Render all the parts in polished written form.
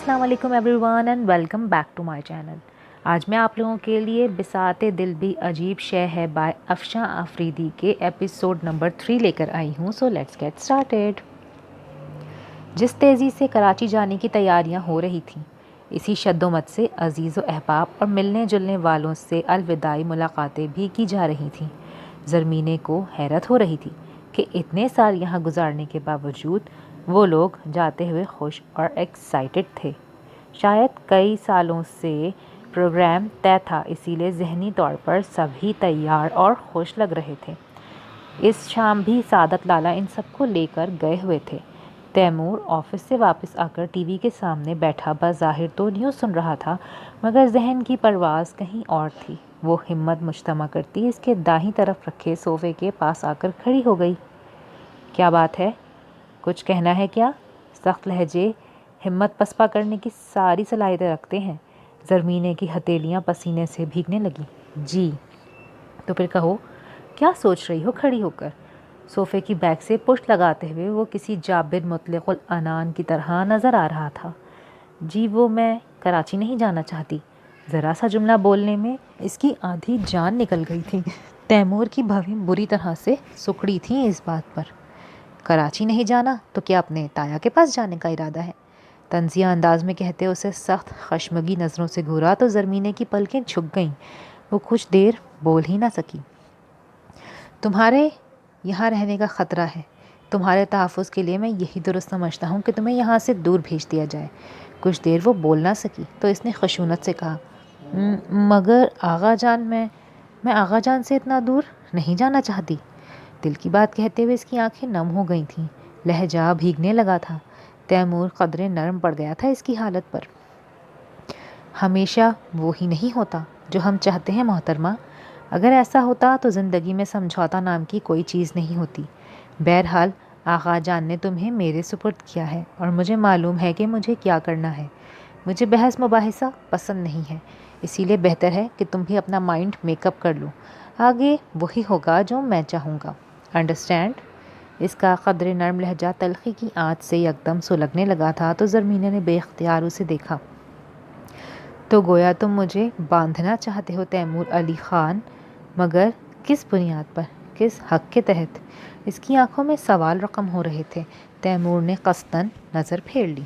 السلام علیکم everyone and welcome back to my channel. آج میں آپ لوگوں کے لیے بساط دل بھی عجیب شے ہے بائے افشاں آفریدی کے ایپیسوڈ نمبر 3 لے کر آئی ہوں۔ So let's get started. جس تیزی سے کراچی جانے کی تیاریاں ہو رہی تھیں، اسی شد و مت سے عزیز و احباب اور ملنے جلنے والوں سے الوداعی ملاقاتیں بھی کی جا رہی تھیں۔ زرمینے کو حیرت ہو رہی تھی کہ اتنے سال یہاں گزارنے کے باوجود وہ لوگ جاتے ہوئے خوش اور ایکسائٹڈ تھے۔ شاید کئی سالوں سے پروگرام طے تھا، اسی لیے ذہنی طور پر سبھی تیار اور خوش لگ رہے تھے۔ اس شام بھی سعادت لالا ان سب کو لے کر گئے ہوئے تھے۔ تیمور آفس سے واپس آ کر ٹی وی کے سامنے بیٹھا بظاہر تو نیوز سن رہا تھا، مگر ذہن کی پرواز کہیں اور تھی۔ وہ ہمت مجتمع کرتی اس کے دائیں طرف رکھے صوفے کے پاس آ کر کھڑی ہو گئی۔ کیا بات ہے؟ کچھ کہنا ہے کیا؟ سخت لہجے ہمت پسپا کرنے کی ساری صلاحیتیں رکھتے ہیں۔ زرمینے کی ہتھیلیاں پسینے سے بھیگنے لگی۔ جی تو پھر کہو، کیا سوچ رہی ہو کھڑی ہو کر؟ صوفے کی بیک سے پشت لگاتے ہوئے وہ کسی جابر مطلق العنان کی طرح نظر آ رہا تھا۔ جی وہ میں کراچی نہیں جانا چاہتی۔ ذرا سا جملہ بولنے میں اس کی آدھی جان نکل گئی تھی۔ تیمور کی بھویں بری طرح سے سکڑی تھیں اس بات پر۔ کراچی نہیں جانا تو کیا اپنے تایا کے پاس جانے کا ارادہ ہے؟ طنزیہ انداز میں کہتے اسے سخت خشمگی نظروں سے گھورا تو زرمینے کی پلکیں جھک گئیں۔ وہ کچھ دیر بول ہی نہ سکی۔ تمہارے یہاں رہنے کا خطرہ ہے۔ تمہارے تحفظ کے لیے میں یہی درست سمجھتا ہوں کہ تمہیں یہاں سے دور بھیج دیا جائے۔ کچھ دیر وہ بول نہ سکی تو اس نے خشونت سے کہا، مگر آغا جان، میں آغا جان سے اتنا دور نہیں جانا چاہتی۔ دل کی بات کہتے ہوئے اس کی آنکھیں نم ہو گئی تھیں، لہجہ بھیگنے لگا تھا۔ تیمور قدرے نرم پڑ گیا تھا اس کی حالت پر۔ ہمیشہ وہی نہیں ہوتا جو ہم چاہتے ہیں محترمہ۔ اگر ایسا ہوتا تو زندگی میں سمجھوتا نام کی کوئی چیز نہیں ہوتی۔ بہرحال آغا جان نے تمہیں میرے سپرد کیا ہے اور مجھے معلوم ہے کہ مجھے کیا کرنا ہے۔ مجھے بحث مباحثہ پسند نہیں ہے، اسی لیے بہتر ہے کہ تم بھی اپنا مائنڈ میک اپ کر لو۔ آگے وہی ہوگا جو میں چاہوں گا، انڈرسٹینڈ؟ اس کا قدرے نرم لہجہ تلخی کی آنچ سے یکدم سلگنے لگا تھا تو زرمینے نے بے اختیار اسے دیکھا۔ تو گویا تم مجھے باندھنا چاہتے ہو تیمور علی خان، مگر کس بنیاد پر، کس حق کے تحت؟ اس کی آنکھوں میں سوال رقم ہو رہے تھے۔ تیمور نے قصداً نظر پھیر لی۔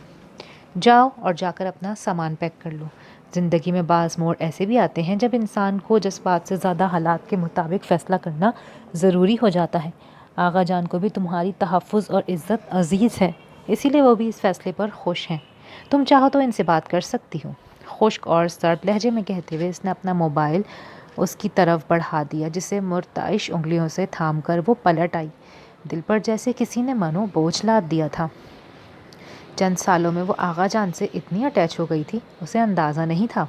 جاؤ اور جا کر اپنا سامان پیک کر لو۔ زندگی میں بعض موڑ ایسے بھی آتے ہیں جب انسان کو جذبات سے زیادہ حالات کے مطابق فیصلہ کرنا ضروری ہو جاتا ہے۔ آغا جان کو بھی تمہاری تحفظ اور عزت عزیز ہے، اسی لیے وہ بھی اس فیصلے پر خوش ہیں۔ تم چاہو تو ان سے بات کر سکتی ہو۔ خشک اور سرد لہجے میں کہتے ہوئے اس نے اپنا موبائل اس کی طرف بڑھا دیا، جسے مرتعش انگلیوں سے تھام کر وہ پلٹ آئی۔ دل پر جیسے کسی نے منو بوجھ لاد دیا تھا۔ چند سالوں میں وہ آغا جان سے اتنی اٹیچ ہو گئی تھی، اسے اندازہ نہیں تھا۔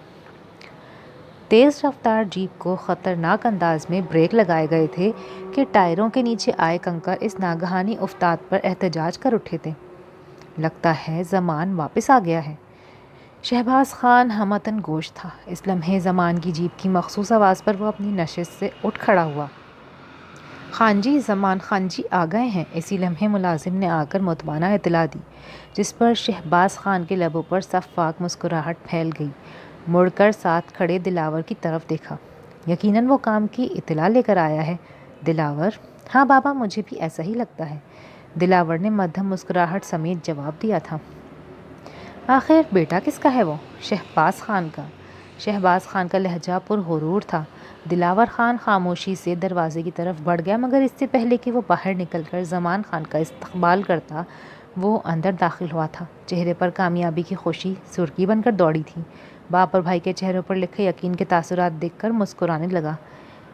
تیز رفتار جیپ کو خطرناک انداز میں بریک لگائے گئے تھے کہ ٹائروں کے نیچے آئے کنکر اس ناگہانی افتاد پر احتجاج کر اٹھے تھے۔ لگتا ہے زمان واپس آ گیا ہے۔ شہباز خان ہمتن گوش تھا۔ اس لمحے زمان کی جیپ کی مخصوص آواز پر وہ اپنی نشست سے اٹھ کھڑا ہوا۔ خان جی، زمان خان جی آ گئے ہیں۔ اسی لمحے ملازم نے آ کر متمانہ اطلاع دی، جس پر شہباز خان کے لبوں پر شفاف مسکراہٹ پھیل گئی۔ مڑ کر ساتھ کھڑے دلاور کی طرف دیکھا۔ یقیناً وہ کام کی اطلاع لے کر آیا ہے۔ دلاور: ہاں بابا، مجھے بھی ایسا ہی لگتا ہے، دلاور نے مدھم مسکراہٹ سمیت جواب دیا تھا۔ آخر بیٹا کس کا ہے وہ؟ شہباز خان کا۔ شہباز خان کا لہجہ پرغرور تھا۔ دلاور خان خاموشی سے دروازے کی طرف بڑھ گیا، مگر اس سے پہلے کہ وہ باہر نکل کر زمان خان کا استقبال کرتا، وہ اندر داخل ہوا تھا۔ چہرے پر کامیابی کی خوشی سرخی بن کر دوڑی تھی۔ باپ اور بھائی کے چہروں پر لکھے یقین کے تاثرات دیکھ کر مسکرانے لگا۔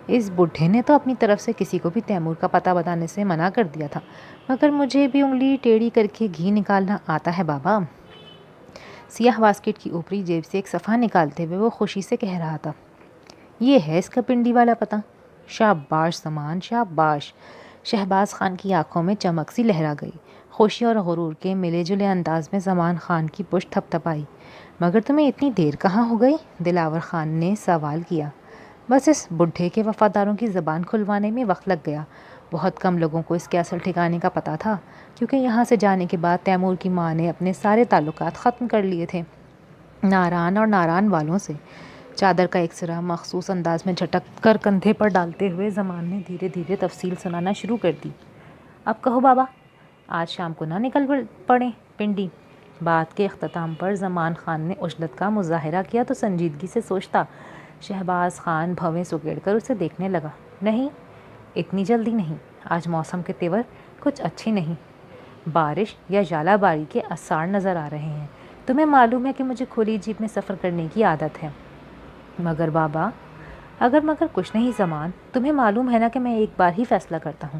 اس بڈھے نے تو اپنی طرف سے کسی کو بھی تیمور کا پتہ بتانے سے منع کر دیا تھا، مگر مجھے بھی انگلی ٹیڑھی کر کے گھی نکالنا آتا ہے بابا۔ سیاہ واسکٹ کی اوپری جیب سے ایک صفحہ نکالتے ہوئے وہ خوشی سے کہہ رہا تھا، یہ ہے اس کا پنڈی والا پتہ۔ شاباش زمان، شاباش۔ شہباز خان کی آنکھوں میں چمک سی لہرا گئی۔ خوشی اور غرور کے ملے جلے انداز میں زمان خان کی پشت تھپ تھپائی۔ مگر تمہیں اتنی دیر کہاں ہو گئی؟ دلاور خان نے سوال کیا۔ بس اس بڈھے کے وفاداروں کی زبان کھلوانے میں وقت لگ گیا۔ بہت کم لوگوں کو اس کے اصل ٹھکانے کا پتہ تھا، کیونکہ یہاں سے جانے کے بعد تیمور کی ماں نے اپنے سارے تعلقات ختم کر لیے تھے۔ ناران اور ناران والوں سے۔ چادر کا ایک سرا مخصوص انداز میں جھٹک کر کندھے پر ڈالتے ہوئے زمان نے دھیرے دھیرے تفصیل سنانا شروع کر دی۔ اب کہو بابا، آج شام کو نہ نکل پڑیں پنڈی۔ بات کے اختتام پر زمان خان نے عجلت کا مظاہرہ کیا تو سنجیدگی سے سوچتا شہباز خان بھویں سکیڑ کر اسے دیکھنے لگا۔ نہیں، اتنی جلدی نہیں، آج موسم کے تیور کچھ اچھے نہیں، بارش یا ژالہ باری کے آثار نظر آ رہے ہیں۔ تمہیں معلوم ہے کہ مجھے کھلی جیپ میں سفر کرنے کی عادت ہے۔ مگر بابا، اگر مگر کچھ نہیں زمان، تمہیں معلوم ہے نا کہ میں ایک بار ہی فیصلہ کرتا ہوں،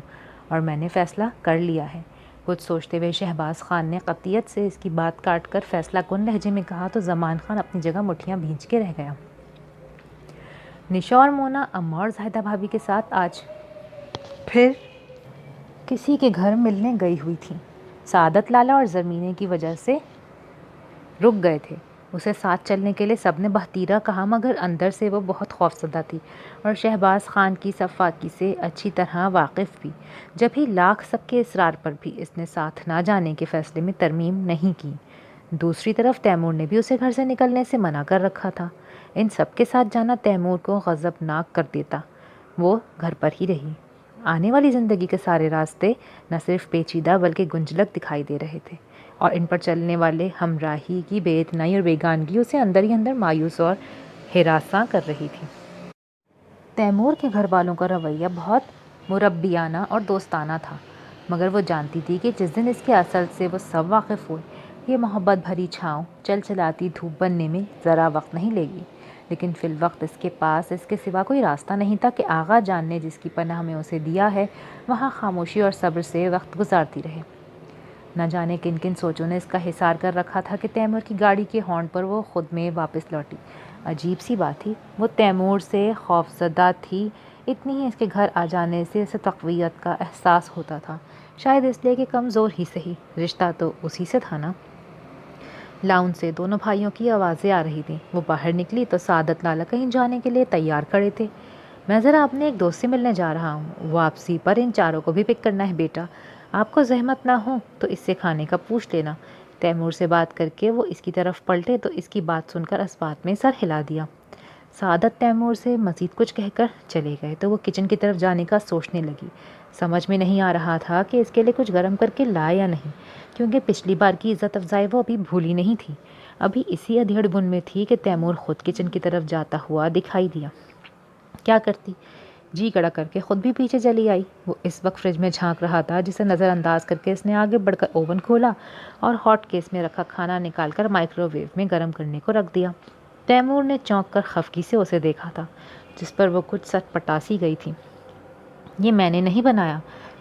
اور میں نے فیصلہ کر لیا ہے۔ کچھ سوچتے ہوئے شہباز خان نے قطعیت سے اس کی بات کاٹ کر فیصلہ کن لہجے میں کہا تو زمان خان اپنی جگہ مٹھیاں بھینچ کے رہ گیا۔ نشا اور مونا اماں اور زاہدہ بھابھی کے ساتھ آج پھر کسی کے گھر ملنے گئی ہوئی تھی۔ سعادت لالا اور زرمینے کی وجہ سے رک گئے تھے۔ اسے ساتھ چلنے کے لیے سب نے بہتیرا کہا، مگر اندر سے وہ بہت خوفزدہ تھی اور شہباز خان کی صفاقی سے اچھی طرح واقف بھی۔ جب ہی لاکھ سب کے اصرار پر بھی اس نے ساتھ نہ جانے کے فیصلے میں ترمیم نہیں کی۔ دوسری طرف تیمور نے بھی اسے گھر سے نکلنے سے منع کر رکھا تھا۔ ان سب کے ساتھ جانا تیمور کو غضبناک کر دیتا۔ وہ گھر پر ہی رہی۔ آنے والی زندگی کے سارے راستے نہ صرف پیچیدہ بلکہ گنجلک دکھائی دے رہے تھے، اور ان پر چلنے والے ہمراہی کی بے اتنائی اور بیگانگی اسے اندر ہی اندر مایوس اور ہراساں کر رہی تھی۔ تیمور کے گھر والوں کا رویہ بہت مربیانہ اور دوستانہ تھا، مگر وہ جانتی تھی کہ جس دن اس کے اصل سے وہ سب واقف ہوئے، یہ محبت بھری چھاؤں چل چلاتی دھوپ بننے میں ذرا وقت نہیں لے گی۔ لیکن فی الوقت اس کے پاس اس کے سوا کوئی راستہ نہیں تھا کہ آغا جان نے جس کی پناہ میں اسے دیا ہے وہاں خاموشی اور صبر سے وقت گزارتی رہے۔ نہ جانے کن کن سوچوں نے اس کا حصار کر رکھا تھا کہ تیمور کی گاڑی کے ہارن پر وہ خود میں واپس لوٹی۔ عجیب سی بات تھی، وہ تیمور سے خوفزدہ تھی، اتنی ہی اس کے گھر آ جانے سے اسے تقویت کا احساس ہوتا تھا، شاید اس لیے کہ کمزور ہی سہی، رشتہ تو اسی سے تھا نا۔ لاؤن سے دونوں بھائیوں کی آوازیں آ رہی تھیں۔ وہ باہر نکلی تو سعادت لالا کہیں جانے کے لیے تیار کھڑے تھے۔ میں ذرا اپنے ایک دوست سے ملنے جا رہا ہوں، واپسی پر ان چاروں کو بھی پک کرنا ہے بیٹا، آپ کو زحمت نہ ہو تو اس سے کھانے کا پوچھ لینا۔ تیمور سے بات کر کے وہ اس کی طرف پلٹے تو اس کی بات سن کر اسبات میں سر ہلا دیا۔ سعادت تیمور سے مزید کچھ کہہ کر چلے گئے تو وہ کچن کی طرف جانے کا سوچنے لگی۔ سمجھ میں نہیں آ رہا تھا کہ اس کے لیے کچھ گرم کر کے لائے یا نہیں، کیونکہ پچھلی بار کی عزت افزائی وہ ابھی بھولی نہیں تھی۔ ابھی اسی ادھیڑ بن میں تھی کہ تیمور خود کچن کی طرف جاتا ہوا دکھائی دیا۔ کیا کرتی؟ جی کڑا کر کے خود بھی پیچھے چلی آئی۔ وہ اس وقت فریج میں جھانک رہا تھا، جسے نظر انداز کر کے اس نے آگے بڑھ کر اوون کھولا اور ہاٹ کیس میں رکھا کھانا نکال کر مائکرو ویو میں گرم کرنے کو رکھ دیا۔ تیمور نے چونک کر خفگی سے اسے دیکھا تھا، جس پر وہ کچھ سٹ پٹاسی گئی تھی۔ یہ میں نے نہیں بنایا،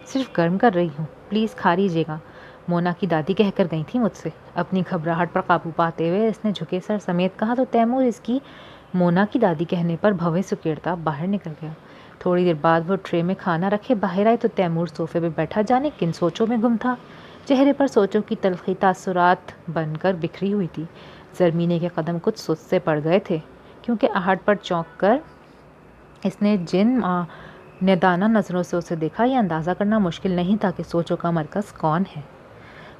صرف گرم کر رہی ہوں، پلیز کھا لیجیے گا، مونا کی دادی کہہ کر گئی تھی مجھ سے۔ اپنی گھبراہٹ پر قابو پاتے ہوئے اس نے جھکے سر سمیت کہا تو تیمور اس کی مونا کی دادی کہنے پر بھویں سکیڑتا باہر نکل گیا۔ تھوڑی دیر بعد وہ ٹرے میں کھانا رکھے باہر آئے تو تیمور صوفے پہ بیٹھا جانے کن سوچوں میں گم تھا۔ چہرے پر سوچوں کی تلخی تاثرات بن کر بکھری ہوئی تھی۔ زرمینے کے قدم کچھ سست سے پڑ گئے تھے، کیونکہ آہٹ پر چونک کر اس نے جن ندانہ نظروں سے اسے دیکھا یہ اندازہ کرنا مشکل نہیں تھا کہ سوچوں کا مرکز کون ہے۔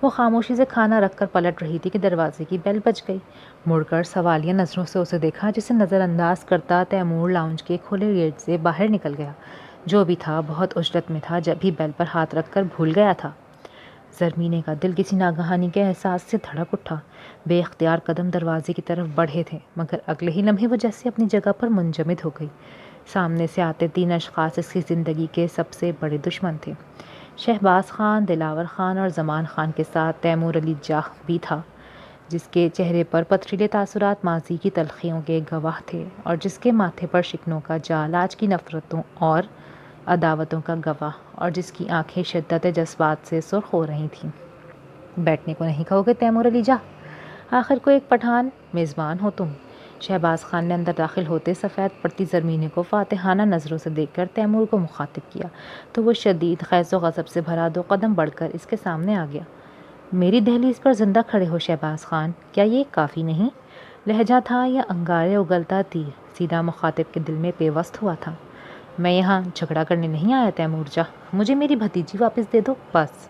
وہ خاموشی سے کھانا رکھ کر پلٹ رہی تھی کہ دروازے کی بیل بج گئی۔ مڑ کر سوالیہ نظروں سے اسے دیکھا، جسے نظر انداز کرتا تیمور لاؤنج کے کھلے گیٹ سے باہر نکل گیا۔ جو بھی تھا بہت عجلت میں تھا، جب ہی بیل پر ہاتھ رکھ کر بھول گیا تھا۔ زرمینے کا دل کسی ناگہانی کے احساس سے دھڑک اٹھا۔ بے اختیار قدم دروازے کی طرف بڑھے تھے، مگر اگلے ہی لمحے وہ جیسے اپنی جگہ پر منجمد ہو گئی۔ سامنے سے آتے تین اشخاص اس کی زندگی کے سب سے بڑے دشمن تھے۔ شہباز خان، دلاور خان اور زمان خان کے ساتھ تیمور علی جاہ بھی تھا، جس کے چہرے پر پتھریلے تاثرات ماضی کی تلخیوں کے گواہ تھے، اور جس کے ماتھے پر شکنوں کا جال آج کی نفرتوں اور عداوتوں کا گواہ، اور جس کی آنکھیں شدت جذبات سے سرخ ہو رہی تھیں۔ بیٹھنے کو نہیں کہو گے تیمور علی جاہ؟ آخر کو ایک پٹھان میزبان ہو تم۔ شہباز خان نے اندر داخل ہوتے سفید پڑتی زرمینے کو فاتحانہ نظروں سے دیکھ کر تیمور کو مخاطب کیا تو وہ شدید خیز و غضب سے بھرا 2 قدم بڑھ کر اس کے سامنے آ گیا۔ میری دہلیز پر زندہ کھڑے ہو شہباز خان، کیا یہ کافی نہیں؟ لہجہ تھا یا انگارے اگلتا تیر سیدھا مخاطب کے دل میں پیوست ہوا تھا۔ میں یہاں جھگڑا کرنے نہیں آیا تیمور جاہ، مجھے میری بھتیجی واپس دے دو بس۔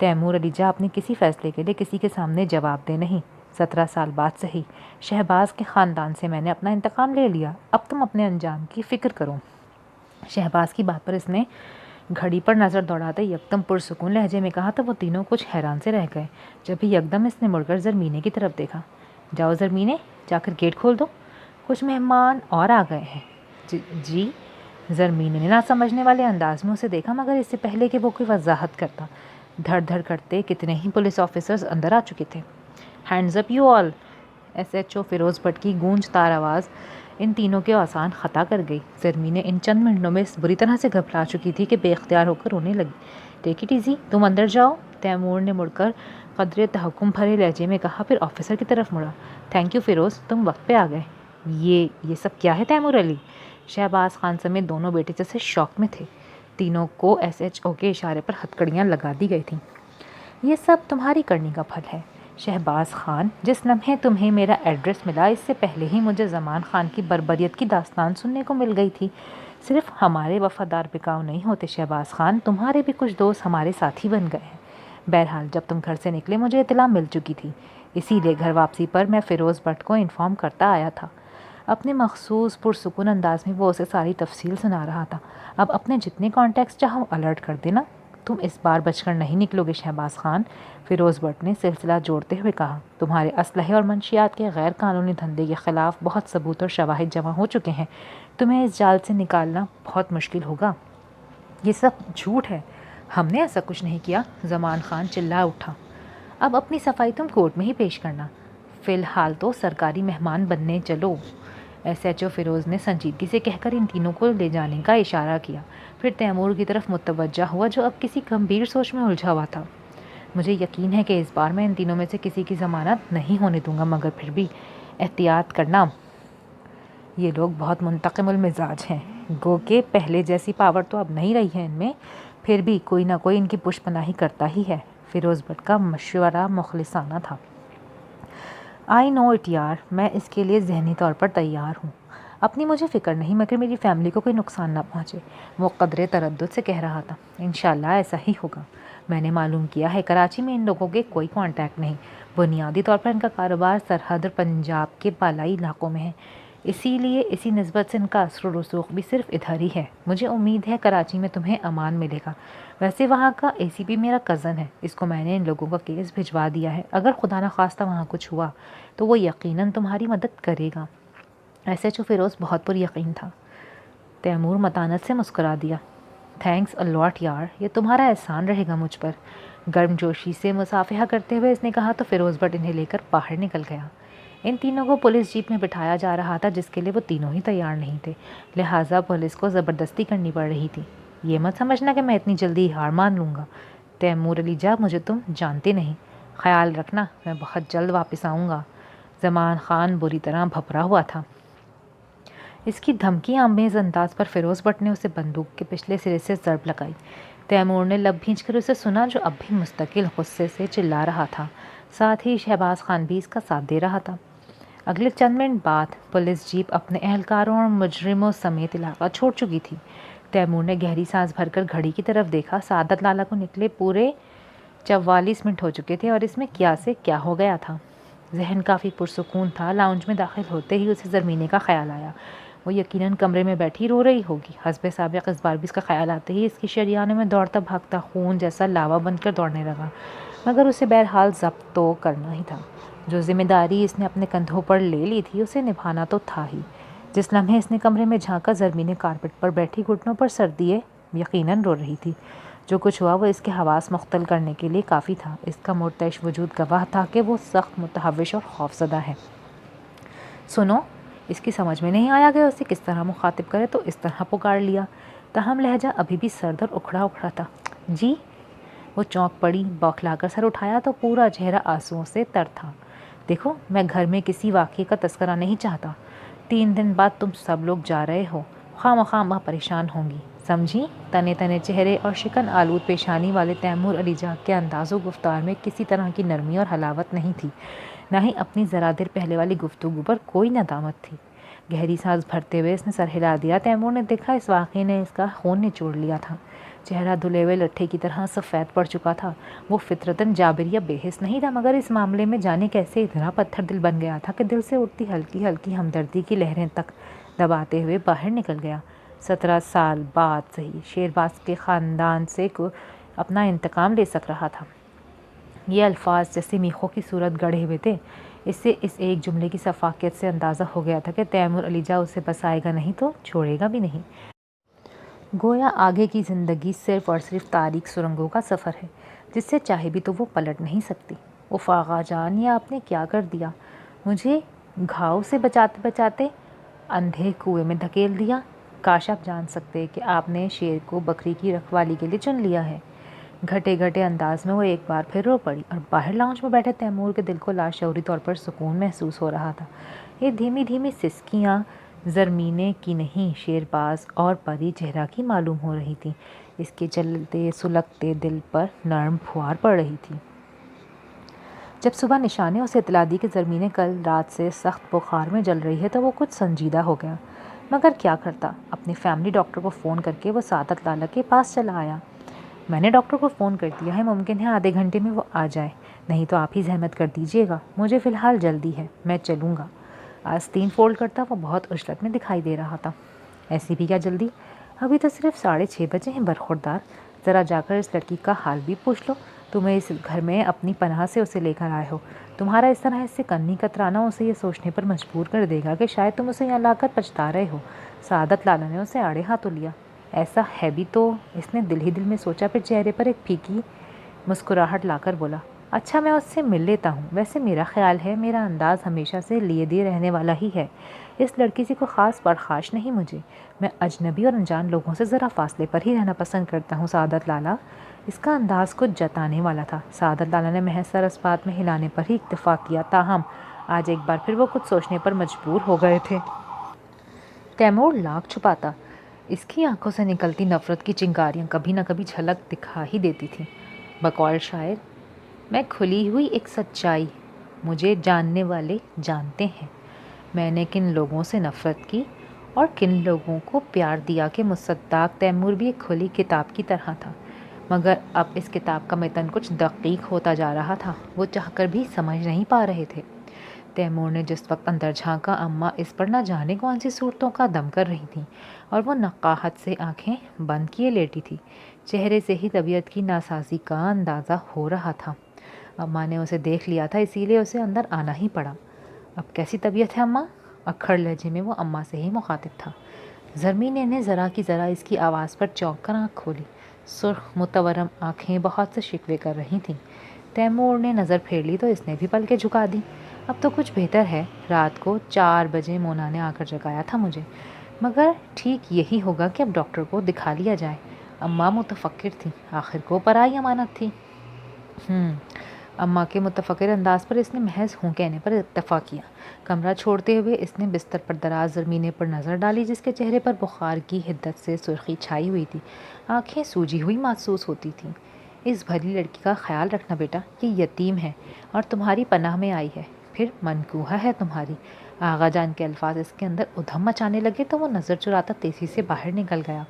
تیمور علی جا اپنے کسی فیصلے کے لیے کسی کے سامنے جواب دے نہیں. 17 سال بعد صحیح، شہباز کے خاندان سے میں نے اپنا انتقام لے لیا، اب تم اپنے انجام کی فکر کرو. شہباز کی بات پر اس نے گھڑی پر نظر دوڑاتے یکدم پرسکون لہجے میں کہا تو وہ تینوں کچھ حیران سے رہ گئے. جب ہی یکدم اس نے مڑ کر زرمینے کی طرف دیکھا. جاؤ زرمینے، جا کر گیٹ کھول دو، کچھ مہمان اور آ گئے ہیں. جی. زرمینے نے نہ سمجھنے والے انداز میں اسے دیکھا، مگر اس سے پہلے کہ وہ کوئی وضاحت کرتا دھڑ دھڑ کرتے کتنے ہی پولیس آفیسرز اندر آ چکے تھے. Hands up you all. S H O Feroz Butt کی گونج تار آواز ان تینوں کے آسان خطا کر گئی. زرمینے ان چند منٹوں میں اس بری طرح سے گھبرا چکی تھی کہ بے اختیار ہو کر رونے لگی. ٹیک اٹ ایزی، تم اندر جاؤ. تیمور نے مڑ کر قدرے تحکم بھرے لہجے میں کہا، پھر آفیسر کی طرف مڑا. تھینک یو فیروز، تم وقت پہ آ گئے. یہ سب کیا ہے تیمور علی؟ شہباز خان سمیت دونوں بیٹے جیسے شوق میں تھے. تینوں کو ایس ایچ او کے اشارے پر ہتکڑیاں لگا دی گئی تھیں. یہ سب تمہاری کرنی کا پھل ہے شہباز خان. جس لمحے تمہیں میرا ایڈریس ملا اس سے پہلے ہی مجھے زمان خان کی بربریت کی داستان سننے کو مل گئی تھی. صرف ہمارے وفادار بکاؤ نہیں ہوتے شہباز خان، تمہارے بھی کچھ دوست ہمارے ساتھی بن گئے ہیں. بہرحال جب تم گھر سے نکلے مجھے اطلاع مل چکی تھی، اسی لیے گھر واپسی پر میں فیروز بٹ کو انفارم کرتا آیا تھا. اپنے مخصوص پرسکون انداز میں وہ اسے ساری تفصیل سنا رہا تھا. اب اپنے جتنے کانٹیکٹس چاہو الرٹ کر دینا، تم اس بار بچ کر نہیں نکلو گے شہباز خان. فیروز بٹ نے سلسلہ جوڑتے ہوئے کہا، تمہارے اسلحے اور منشیات کے غیر قانونی دھندے کے خلاف بہت ثبوت اور شواہد جمع ہو چکے ہیں. تمہیں اس جال سے نکالنا بہت مشکل ہوگا. یہ سب جھوٹ ہے، ہم نے ایسا کچھ نہیں کیا. زمان خان چلا اٹھا. اب اپنی صفائی تم کورٹ میں ہی پیش کرنا، فی الحال تو سرکاری مہمان بننے چلو. ایس ایچ او فیروز نے سنجیدگی سے کہہ کر ان تینوں کو لے جانے کا اشارہ کیا. پھر تیمور کی طرف متوجہ ہوا جو اب کسی گمبھیر سوچ میں الجھا ہوا تھا. مجھے یقین ہے کہ اس بار میں ان تینوں میں سے کسی کی ضمانت نہیں ہونے دوں گا، مگر پھر بھی احتیاط کرنا. یہ لوگ بہت منتقم المزاج ہیں. گو کہ پہلے جیسی پاور تو اب نہیں رہی ہے ان میں، پھر بھی کوئی نہ کوئی ان کی پشت پناہی کرتا ہی ہے. فیروز بٹ کا مشورہ مخلصانہ تھا. آئی نو اٹ یار، میں اس کے لیے ذہنی طور پر تیار ہوں. اپنی مجھے فکر نہیں مگر میری فیملی کو کوئی نقصان نہ پہنچے. وہ قدرے تردد سے کہہ رہا تھا. انشاءاللہ ایسا ہی ہوگا. میں نے معلوم کیا ہے کراچی میں ان لوگوں کے کوئی کانٹیکٹ نہیں. بنیادی طور پر ان کا کاروبار سرحد اور پنجاب کے بالائی علاقوں میں ہے، اسی لیے اسی نسبت سے ان کا اثر و رسوخ بھی صرف ادھر ہی ہے. مجھے امید ہے کراچی میں تمہیں امان ملے گا. ویسے وہاں کا اے سی پی میرا کزن ہے، اس کو میں نے ان لوگوں کا کیس بھجوا دیا ہے. اگر خدا نخواستہ وہاں کچھ ہوا تو وہ یقیناً تمہاری مدد کرے گا. ایس ایچ او فیروز بہت پر یقین تھا. تیمور متانت سے مسکرا دیا. تھینکس اے لاٹ یار، یہ تمہارا احسان رہے گا مجھ پر. گرم جوشی سے مصافحہ کرتے ہوئے اس نے کہا تو فیروز بٹ انہیں لے کر باہر نکل گیا. ان تینوں کو پولیس جیپ میں بٹھایا جا رہا تھا جس کے لیے وہ تینوں ہی تیار نہیں تھے، لہٰذا پولیس کو زبردستی کرنی پڑ رہی تھی. یہ مت سمجھنا کہ میں اتنی جلدی ہار مان لوں گا. تیمور علی جا، مجھے تم جانتے نہیں. خیال رکھنا میں بہت جلد واپس آؤں گا. زمان خان بری طرح بھپرا ہوا تھا. اس کی دھمکی آمیز انداز پر فیروز بٹ نے اسے بندوق کے پچھلے سرے سے ضرب لگائی. تیمور نے لب بھینچ کر اسے سنا جو اب بھی مستقل غصے سے چلا رہا تھا. ساتھ ہی شہباز خان بھی اس کا ساتھ دے رہا تھا. اگلے چند منٹ بعد پولیس جیپ اپنے اہلکاروں اور مجرموں سمیت علاقہ چھوڑ چکی تھی. تیمور نے گہری سانس بھر کر گھڑی کی طرف دیکھا. سعادت لالا کو نکلے پورے 44 منٹ ہو چکے تھے اور اس میں کیا سے کیا ہو گیا تھا. ذہن کافی پرسکون تھا. لاؤنج میں داخل ہوتے ہی اسے زرمینے کا خیال آیا. وہ یقیناً کمرے میں بیٹھی رو رہی ہوگی. حسب سابق اس بار بھی اس کا خیال آتے ہی اس کی شریانوں میں دوڑتا بھاگتا خون جیسا لاوا بن کر دوڑنے لگا، مگر اسے بہرحال ضبط تو کرنا ہی تھا. جو ذمہ داری اس نے اپنے کندھوں پر لے لی تھی اسے نبھانا تو تھا ہی. جس لمحے اس نے کمرے میں جھانکا زرمینے کارپٹ پر بیٹھی گھٹنوں پر سر دیے یقیناً رو رہی تھی. جو کچھ ہوا وہ اس کے حواس مختل کرنے کے لیے کافی تھا. اس کا مرتعش وجود گواہ تھا کہ وہ سخت متحوش اور خوفزدہ ہے. سنو، اس کی سمجھ میں نہیں آیا کہ اسے کس طرح مخاطب کرے تو اس طرح پکار لیا. تاہم لہجہ ابھی بھی سرد اور اکھڑا تھا. جی. وہ چونک پڑی. بوکھلا کر سر اٹھایا تو پورا چہرہ آنسوؤں سے تر تھا. دیکھو، میں گھر میں کسی واقعے کا تذکرہ نہیں چاہتا. 3 دن بعد تم سب لوگ جا رہے ہو، خواہ مخواہ ماں پریشان ہوں گی، سمجھی؟ تنے تنے چہرے اور شکن آلود پیشانی والے تیمور علی جا کے انداز و گفتار میں کسی طرح کی نرمی اور حلاوت نہیں تھی، نہ ہی اپنی ذرا دیر پہلے والی گفتگو پر کوئی ندامت تھی. گہری سانس بھرتے ہوئے اس نے سر ہلا دیا. تیمور نے دیکھا اس واقعے نے اس کا خون نچوڑ لیا تھا. چہرہ دھلے ہوئے لٹھے کی طرح سفید پڑ چکا تھا۔ وہ فطرتاً جابر یا بے حس نہیں تھا، مگر اس معاملے میں جانے کیسے اتنا پتھر دل بن گیا تھا کہ دل سے اٹھتی ہلکی ہلکی ہمدردی کی لہریں تک دباتے ہوئے باہر نکل گیا۔ 17 سال بعد صحیح شیرباز کے خاندان سے اپنا انتقام لے سک رہا تھا۔ یہ الفاظ جیسے میخوں کی صورت گڑھے ہوئے تھے۔ اس سے اس ایک جملے کی سفاکیت سے اندازہ ہو گیا تھا کہ تیمور علی جا اسے بس آئے گا نہیں تو چھوڑے گا بھی نہیں۔ گویا آگے کی زندگی صرف اور صرف تاریک سرنگوں کا سفر ہے جس سے چاہے بھی تو وہ پلٹ نہیں سکتی۔ اف آغا جان، یہ آپ نے کیا کر دیا؟ مجھے گھاؤ سے بچاتے بچاتے اندھے کنویں میں دھکیل دیا۔ کاش آپ جان سکتے کہ آپ نے شیر کو بکری کی رکھوالی کے لیے چن لیا ہے۔ گھٹے گھٹے انداز میں وہ ایک بار پھر رو پڑی اور باہر لاؤنج میں بیٹھے تیمور کے دل کو لاشعوری طور پر سکون محسوس ہو رہا تھا۔ یہ دھیمی دھیمی سسکیاں زرمینے کی نہیں، شیرباز اور پری چہرہ کی معلوم ہو رہی تھیں۔ اس کے چلتے سلگتے دل پر نرم پھوار پڑ رہی تھی۔ جب صبح نشا نے اسے اطلاع دی کہ زرمینے کل رات سے سخت بخار میں جل رہی ہے تو وہ کچھ سنجیدہ ہو گیا، مگر کیا کرتا؟ اپنے فیملی ڈاکٹر کو فون کر کے وہ سعادت لالا کے پاس چلا آیا۔ میں نے ڈاکٹر کو فون کر دیا ہے، ممکن ہے آدھے گھنٹے میں وہ آ جائے، نہیں تو آپ ہی زحمت کر دیجیے گا، مجھے فی الحال جلدی ہے، میں چلوں گا۔ آستین فولڈ کرتا وہ بہت عجلت میں دکھائی دے رہا تھا۔ ایسی بھی کیا جلدی؟ ابھی تو صرف 6:30 بجے ہیں برخوردار، ذرا جا کر اس لڑکی کا حال بھی پوچھ لو۔ تمہیں اس گھر میں اپنی پناہ سے اسے لے کر آئے ہو، تمہارا اس طرح اس سے کنی کترانا اسے یہ سوچنے پر مجبور کر دے گا کہ شاید تم اسے یہاں لا کر پچھتا رہے ہو۔ سعادت لالا نے اسے آڑے ہاتھوں لیا۔ ایسا ہے بھی تو، اس نے دل ہی دل میں سوچا، پھر چہرے پر ایک پھیکی مسکراہٹ لا کر بولا، اچھا میں اس سے مل لیتا ہوں، ویسے میرا خیال ہے میرا انداز ہمیشہ سے لیے دیے رہنے والا ہی ہے، اس لڑکی سے کوئی خاص پرخاش نہیں مجھے، میں اجنبی اور انجان لوگوں سے ذرا فاصلے پر ہی رہنا پسند کرتا ہوں سعادت لالا۔ اس کا انداز کچھ جتانے والا تھا۔ سعادت لالا نے محض سر اس بات میں ہلانے پر ہی اکتفا کیا، تاہم آج ایک بار پھر وہ کچھ سوچنے پر مجبور ہو گئے تھے۔ تیمور لاکھ چھپاتا، اس کی آنکھوں سے نکلتی نفرت کی چنگاریاں کبھی نہ کبھی جھلک دکھا ہی دیتی تھیں۔ بقول شاعر، میں کھلی ہوئی ایک سچائی، مجھے جاننے والے جانتے ہیں، میں نے کن لوگوں سے نفرت کی اور کن لوگوں کو پیار دیا کہ مصداق تیمور بھی ایک کھلی کتاب کی طرح تھا، مگر اب اس کتاب کا متن کچھ دقیق ہوتا جا رہا تھا، وہ چاہ کر بھی سمجھ نہیں پا رہے تھے۔ تیمور نے جس وقت اندر جھانکا، اماں اس پر نہ جانے کون سی صورتوں کا دم کر رہی تھیں اور وہ نقاہت سے آنکھیں بند کیے لیٹی تھی۔ چہرے سے ہی طبیعت کی ناسازی کا اندازہ ہو رہا تھا۔ اماں نے اسے دیکھ لیا تھا، اسی لیے اسے اندر آنا ہی پڑا۔ اب کیسی طبیعت ہے اماں؟ اکھڑ لہجے میں وہ اماں سے ہی مخاطب تھا۔ زرمینے نے ذرا کی ذرا اس کی آواز پر چونک کر آنکھ کھولی۔ سرخ متورم آنکھیں بہت سے شکوے کر رہی تھیں۔ تیمور نے نظر پھیر لی تو اس نے بھی پلکیں جھکا دی۔ اب تو کچھ بہتر ہے، رات کو 4 بجے مونا نے آ کر جگایا تھا مجھے، مگر ٹھیک یہی ہوگا کہ اب ڈاکٹر کو دکھا لیا جائے۔ اماں متفکر تھی، آخر کو پرائی امانت تھی۔ اماں کے متفکر انداز پر اس نے محض ہوں کہنے پر اتفاق کیا۔ کمرہ چھوڑتے ہوئے اس نے بستر پر دراز زرمینے پر نظر ڈالی، جس کے چہرے پر بخار کی حدت سے سرخی چھائی ہوئی تھی، آنکھیں سوجی ہوئی محسوس ہوتی تھیں۔ اس بھلی لڑکی کا خیال رکھنا بیٹا، یہ یتیم ہے اور تمہاری پناہ میں آئی ہے، پھر منکوحہ ہے تمہاری۔ آغا جان کے الفاظ اس کے اندر ادھم مچانے لگے تو وہ نظر چراتا تیزی سے باہر نکل گیا۔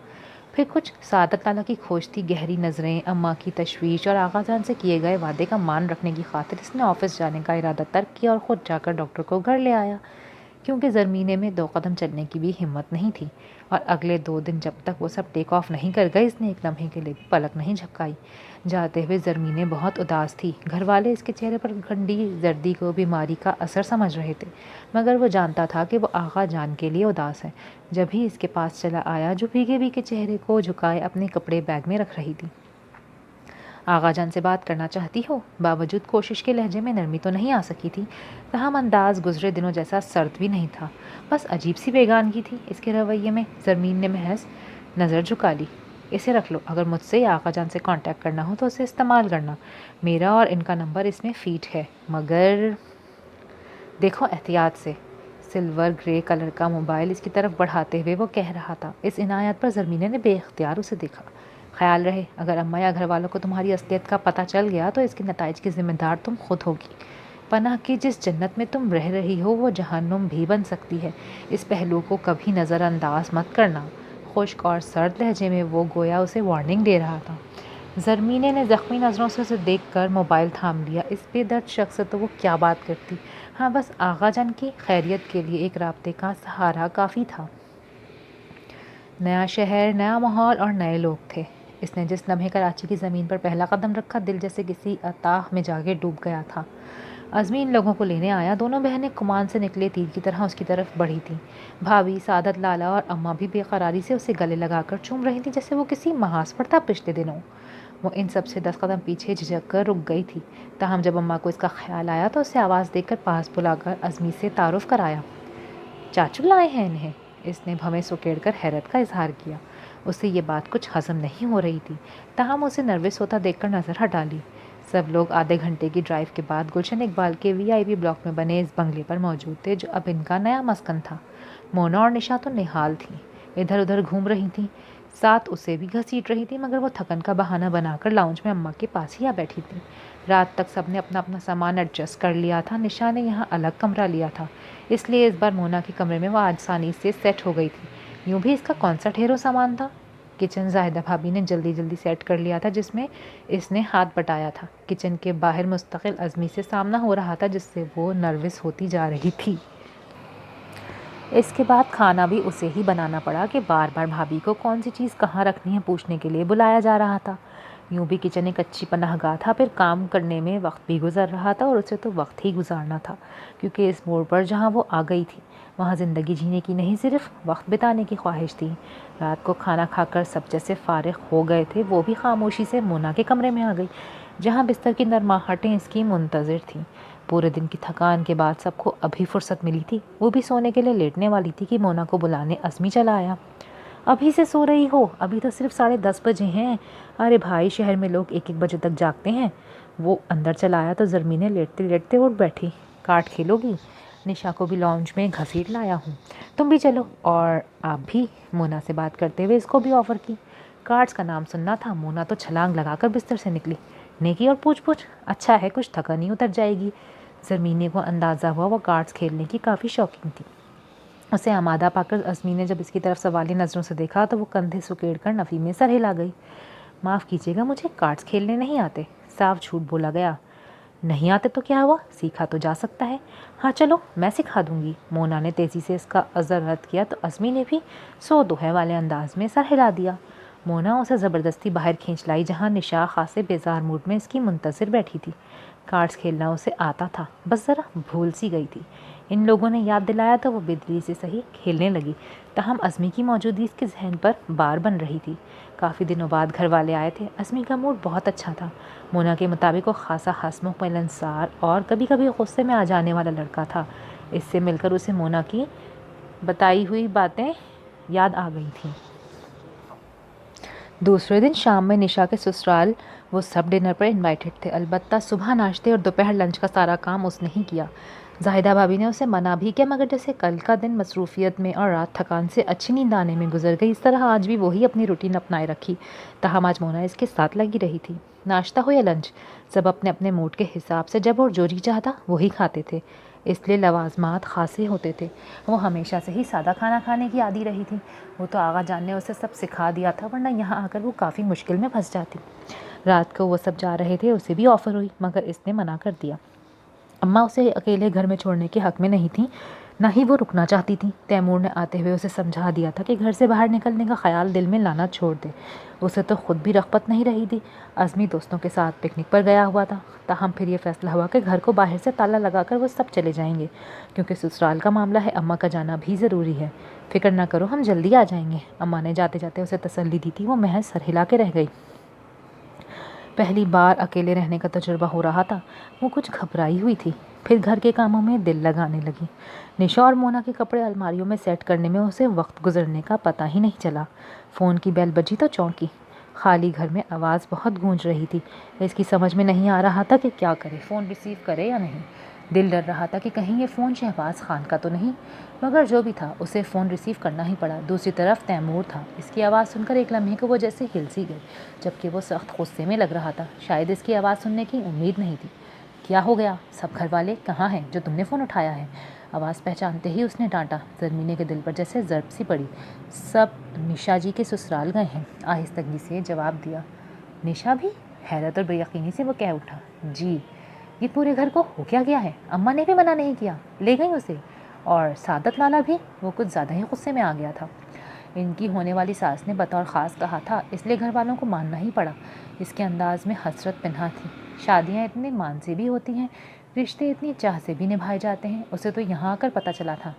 پھر کچھ سعادت لالا کی کھوجتی گہری نظریں، اماں کی تشویش اور آغا جان سے کیے گئے وعدے کا مان رکھنے کی خاطر اس نے آفس جانے کا ارادہ ترک کیا اور خود جا کر ڈاکٹر کو گھر لے آیا، کیونکہ زرمینے میں 2 قدم چلنے کی بھی ہمت نہیں تھی، اور اگلے 2 دن جب تک وہ سب ٹیک آف نہیں کر گئے اس نے ایک لمحے کے لیے بھی پلک نہیں جھپکائی۔ جاتے ہوئے زرمینے بہت اداس تھی، گھر والے اس کے چہرے پر گھنڈی زردی کو بیماری کا اثر سمجھ رہے تھے، مگر وہ جانتا تھا کہ وہ آغا جان کے لیے اداس ہے۔ جب ہی اس کے پاس چلا آیا، جو بھیگے بھیگے چہرے کو جھکائے اپنے کپڑے بیگ میں رکھ رہی تھی۔ آغا جان سے بات کرنا چاہتی ہو؟ باوجود کوشش کے لہجے میں نرمی تو نہیں آ سکی تھی، تاہم انداز گزرے دنوں جیسا سرد بھی نہیں تھا، بس عجیب سی بیگانگی تھی اس کے رویے میں۔ زرمین نے محض نظر جھکا لی۔ اسے رکھ لو، اگر مجھ سے یا آغا جان سے کانٹیکٹ کرنا ہو تو اسے استعمال کرنا، میرا اور ان کا نمبر اس میں فیٹ ہے، مگر دیکھو احتیاط سے۔ سلور گرے کلر کا موبائل اس کی طرف بڑھاتے ہوئے وہ کہہ رہا تھا۔ اس عنایت پر زرمینے نے بے اختیار اسے دیکھا۔ خیال رہے، اگر اماں یا گھر والوں کو تمہاری اصلیت کا پتہ چل گیا تو اس کے نتائج کی ذمہ دار تم خود ہوگی۔ پناہ کی جس جنت میں تم رہ رہی ہو وہ جہنم بھی بن سکتی ہے، اس پہلو کو کبھی نظر انداز مت کرنا۔ خشک اور سرد لہجے میں وہ گویا اسے وارننگ دے رہا تھا۔ زرمینے نے زخمی نظروں سے اسے دیکھ کر موبائل تھام لیا۔ اس بے درد شخص سے تو وہ کیا بات کرتی، ہاں بس آغا جان کی خیریت کے لیے ایک رابطے کا سہارا کافی تھا۔ نیا شہر، نیا ماحول اور نئے لوگ تھے۔ اس نے جس لمحے کراچی کی زمین پر پہلا قدم رکھا، دل جیسے کسی اتاہ میں جا کے ڈوب گیا تھا۔ عزمی ان لوگوں کو لینے آیا۔ دونوں بہنیں کمان سے نکلے تیر کی طرح اس کی طرف بڑھی تھیں۔ بھابھی، سعادت، لالا اور اماں بھی بے قراری سے اسے گلے لگا کر چوم رہی تھیں جیسے وہ کسی محاذ پر تھا پچھلے دنوں۔ وہ ان سب سے 10 قدم پیچھے جھجک کر رک گئی تھی، تاہم جب اماں کو اس کا خیال آیا تو اسے آواز دے کر پاس بلا کر عزمی سے تعارف کرایا۔ چاچو لائے ہیں انہیں؟ اس نے بھویں سکیڑ کر حیرت کا اظہار کیا۔ اسے یہ بات کچھ ہضم نہیں ہو رہی تھی، تاہم اسے نروس ہوتا دیکھ کر نظر ہٹا لی۔ سب لوگ آدھے گھنٹے کی ڈرائیو کے بعد گلشن اقبال کے VIP بلاک میں بنے اس بنگلے پر موجود تھے جو اب ان کا نیا مسکن تھا۔ مونا اور نشا تو نہال تھیں، ادھر ادھر گھوم رہی تھیں، ساتھ اسے بھی گھسیٹ رہی تھیں، مگر وہ تھکن کا بہانہ بنا کر لاؤنج میں اماں کے پاس ہی آ بیٹھی تھیں۔ رات تک سب نے اپنا اپنا سامان ایڈجسٹ کر لیا تھا۔ نشا نے یہاں الگ کمرہ لیا تھا، اس لیے اس بار مونا کے کمرے میں وہ آسانی سے سیٹ ہو گئی تھی۔ یوں بھی اس کا کون سا ڈھیروں سامان تھا۔ کچن زاہدہ بھابھی نے جلدی جلدی سیٹ کر لیا تھا، جس میں اس نے ہاتھ بٹایا تھا۔ کچن کے باہر مستقل عزمی سے سامنا ہو رہا تھا جس سے وہ نروس ہوتی جا رہی تھی۔ اس کے بعد کھانا بھی اسے ہی بنانا پڑا کہ بار بار بھابھی کو کون سی چیز کہاں رکھنی ہے پوچھنے کے لیے بلایا جا رہا تھا۔ یوں بھی کچن ایک اچھی پناہ گاہ تھا، پھر کام کرنے میں وقت بھی گزر رہا تھا اور اسے تو وقت ہی گزارنا تھا، کیونکہ اس موڑ پر جہاں وہ آ گئی تھی وہاں زندگی جینے کی نہیں، صرف وقت بتانے کی خواہش تھی۔ رات کو کھانا کھا کر سب جیسے فارغ ہو گئے تھے، وہ بھی خاموشی سے مونا کے کمرے میں آ گئی، جہاں بستر کی نرماہٹیں اس کی منتظر تھیں۔ پورے دن کی تھکان کے بعد سب کو ابھی فرصت ملی تھی۔ وہ بھی سونے کے لیے لیٹنے والی تھی کہ مونا کو بلانے عزمی چلا آیا۔ ابھی سے سو رہی ہو؟ ابھی تو صرف 10:30 بجے ہیں۔ ارے بھائی، شہر میں لوگ 1-1 بجے تک جاگتے ہیں۔ وہ اندر چلا آیا تو زرمینے لیٹتے لیٹتے اٹھ بیٹھی۔ کارڈ کھیلو گی؟ نشا کو بھی لاؤنج میں گھسیٹ لایا ہوں، تم بھی چلو۔ اور آپ بھی، مونا سے بات کرتے ہوئے اس کو بھی آفر کی۔ کارڈز کا نام سننا تھا۔ مونا تو چھلانگ لگا کر بستر سے نکلی۔ نیکی اور پوچھ پوچھ، اچھا ہے کچھ تھکن اتر جائے گی۔ زرمینے کو اندازہ ہوا وہ کارڈز کھیلنے کی کافی شوقین تھی۔ اسے آمادہ پا کر عزمی نے جب اس کی طرف سوالی نظروں سے دیکھا تو وہ کندھے سکیڑ کر نفی میں سر ہلا گئی۔ معاف کیجیے گا، مجھے کارڈز کھیلنے نہیں آتے۔ صاف جھوٹ بولا گیا۔ نہیں آتے تو کیا ہوا، سیکھا تو جا سکتا ہے۔ ہاں چلو، میں سکھا دوں گی۔ مونا نے تیزی سے اس کا عذر رد کیا تو عزمی نے بھی سو دوہے والے انداز میں سر ہلا دیا۔ مونا اسے زبردستی باہر کھینچ لائی، جہاں نشا خاصے بیزار موڈ میں اس کی منتظر بیٹھی تھی۔ کارڈز کھیلنا اسے آتا تھا، بس ذرا بھول سی گئی تھی۔ ان لوگوں نے یاد دلایا تو وہ بے دلی سے صحیح کھیلنے لگی، تاہم عزمی کی موجودگی اس کے ذہن پر بار بن رہی تھی۔ کافی دنوں بعد گھر والے آئے تھے۔ عزمی کا موڈ بہت اچھا تھا۔ مونا کے مطابق وہ خاصا ہنسمکھ، ملنسار اور کبھی کبھی غصے میں آ جانے والا لڑکا تھا۔ اس سے مل کر اسے مونا کی بتائی ہوئی باتیں یاد آ گئی تھیں۔ دوسرے دن شام میں نشا کے سسرال وہ سب ڈنر پر انوائٹڈ تھے، البتہ صبح ناشتے اور دوپہر لنچ کا سارا کام اس نے ہی کیا۔ زاہدہ بھابھی نے اسے منع بھی کیا، مگر جیسے کل کا دن مصروفیت میں اور رات تھکان سے اچھی نیند آنے میں گزر گئی، اس طرح آج بھی وہی اپنی روٹین اپنائے رکھی، تاہم آج مونا اس کے ساتھ لگی رہی تھی۔ ناشتہ ہو یا لنچ، سب اپنے اپنے موڈ کے حساب سے جب اور جو جی چاہتا وہی کھاتے تھے، اس لیے لوازمات خاصے ہوتے تھے۔ وہ ہمیشہ سے ہی سادہ کھانا کھانے کی عادی رہی تھی۔ وہ تو آغا جان نے اسے سب سکھا دیا تھا، ورنہ یہاں آ کر وہ کافی مشکل میں پھنس جاتی۔ رات کو وہ سب جا رہے تھے، اسے بھی آفر ہوئی، مگر اس نے منع کر دیا۔ اماں اسے اکیلے گھر میں چھوڑنے کے حق میں نہیں تھیں، نہ ہی وہ رکنا چاہتی تھیں۔ تیمور نے آتے ہوئے اسے سمجھا دیا تھا کہ گھر سے باہر نکلنے کا خیال دل میں لانا چھوڑ دے۔ اسے تو خود بھی رغبت نہیں رہی تھی۔ عزمی دوستوں کے ساتھ پکنک پر گیا ہوا تھا، تاہم پھر یہ فیصلہ ہوا کہ گھر کو باہر سے تالا لگا کر وہ سب چلے جائیں گے، کیونکہ سسرال کا معاملہ ہے، اماں کا جانا بھی ضروری ہے۔ فکر نہ کرو، ہم جلدی آ جائیں گے، اماں نے جاتے جاتے اسے تسلی دی تھی۔ وہ محض سر ہلا کے رہ گئی۔ پہلی بار اکیلے رہنے کا تجربہ ہو رہا تھا، وہ کچھ گھبرائی ہوئی تھی، پھر گھر کے کاموں میں دل لگانے لگی۔ نشا اور مونا کے کپڑے الماریوں میں سیٹ کرنے میں اسے وقت گزرنے کا پتہ ہی نہیں چلا۔ فون کی بیل بجی تو چونکی۔ خالی گھر میں آواز بہت گونج رہی تھی۔ اس کی سمجھ میں نہیں آ رہا تھا کہ کیا کرے، فون ریسیو کرے یا نہیں۔ دل ڈر رہا تھا کہ کہیں یہ فون شہباز خان کا تو نہیں، مگر جو بھی تھا اسے فون ریسیو کرنا ہی پڑا۔ دوسری طرف تیمور تھا۔ اس کی آواز سن کر ایک لمحے کو وہ جیسے ہل سی گئی، جبکہ وہ سخت غصے میں لگ رہا تھا۔ شاید اس کی آواز سننے کی امید نہیں تھی۔ کیا ہو گیا؟ سب گھر والے کہاں ہیں جو تم نے فون اٹھایا ہے؟ آواز پہچانتے ہی اس نے ڈانٹا۔ زرمینے کے دل پر جیسے ضرب سی پڑی۔ سب نشا جی کے سسرال گئے ہیں، آہستگی سے جواب دیا۔ نشا بھی؟ حیرت اور بے یقینی سے وہ کہہ اٹھا۔ جی، یہ پورے گھر کو ہو کیا گیا ہے؟ اماں نے بھی منع نہیں کیا، لے گئی اسے، اور سعادت لالا بھی۔ وہ کچھ زیادہ ہی غصے میں آ گیا تھا۔ ان کی ہونے والی ساس نے بطور خاص کہا تھا، اس لیے گھر والوں کو ماننا ہی پڑا۔ اس کے انداز میں حسرت پنہاں تھی۔ شادیاں اتنے مان سے بھی ہوتی ہیں، رشتے اتنی چاہ سے بھی نبھائے جاتے ہیں، اسے تو یہاں آ کر پتہ چلا تھا۔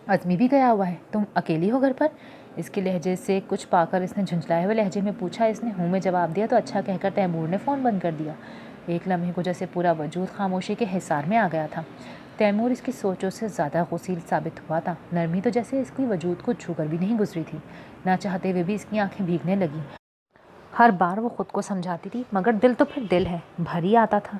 عزمی بھی گیا ہوا ہے، تم اکیلی ہو گھر پر؟ اس کے لہجے سے کچھ پا کر اس نے جھنجھلائے ہوئے لہجے میں پوچھا۔ اس نے ہوں میں جواب دیا تو اچھا کہہ کر تیمور نے فون بند کر دیا۔ ایک لمحے کو جیسے پورا وجود خاموشی کے حصار میں آ گیا تھا۔ تیمور اس کی سوچوں سے زیادہ غسیل ثابت ہوا تھا۔ نرمی تو جیسے اس کی وجود کو چھو کر بھی نہیں گزری تھی۔ نہ چاہتے ہوئے بھی اس کی آنکھیں بھیگنے لگیں۔ ہر بار وہ خود کو سمجھاتی تھی، مگر دل تو پھر دل ہے، بھر ہی آتا تھا۔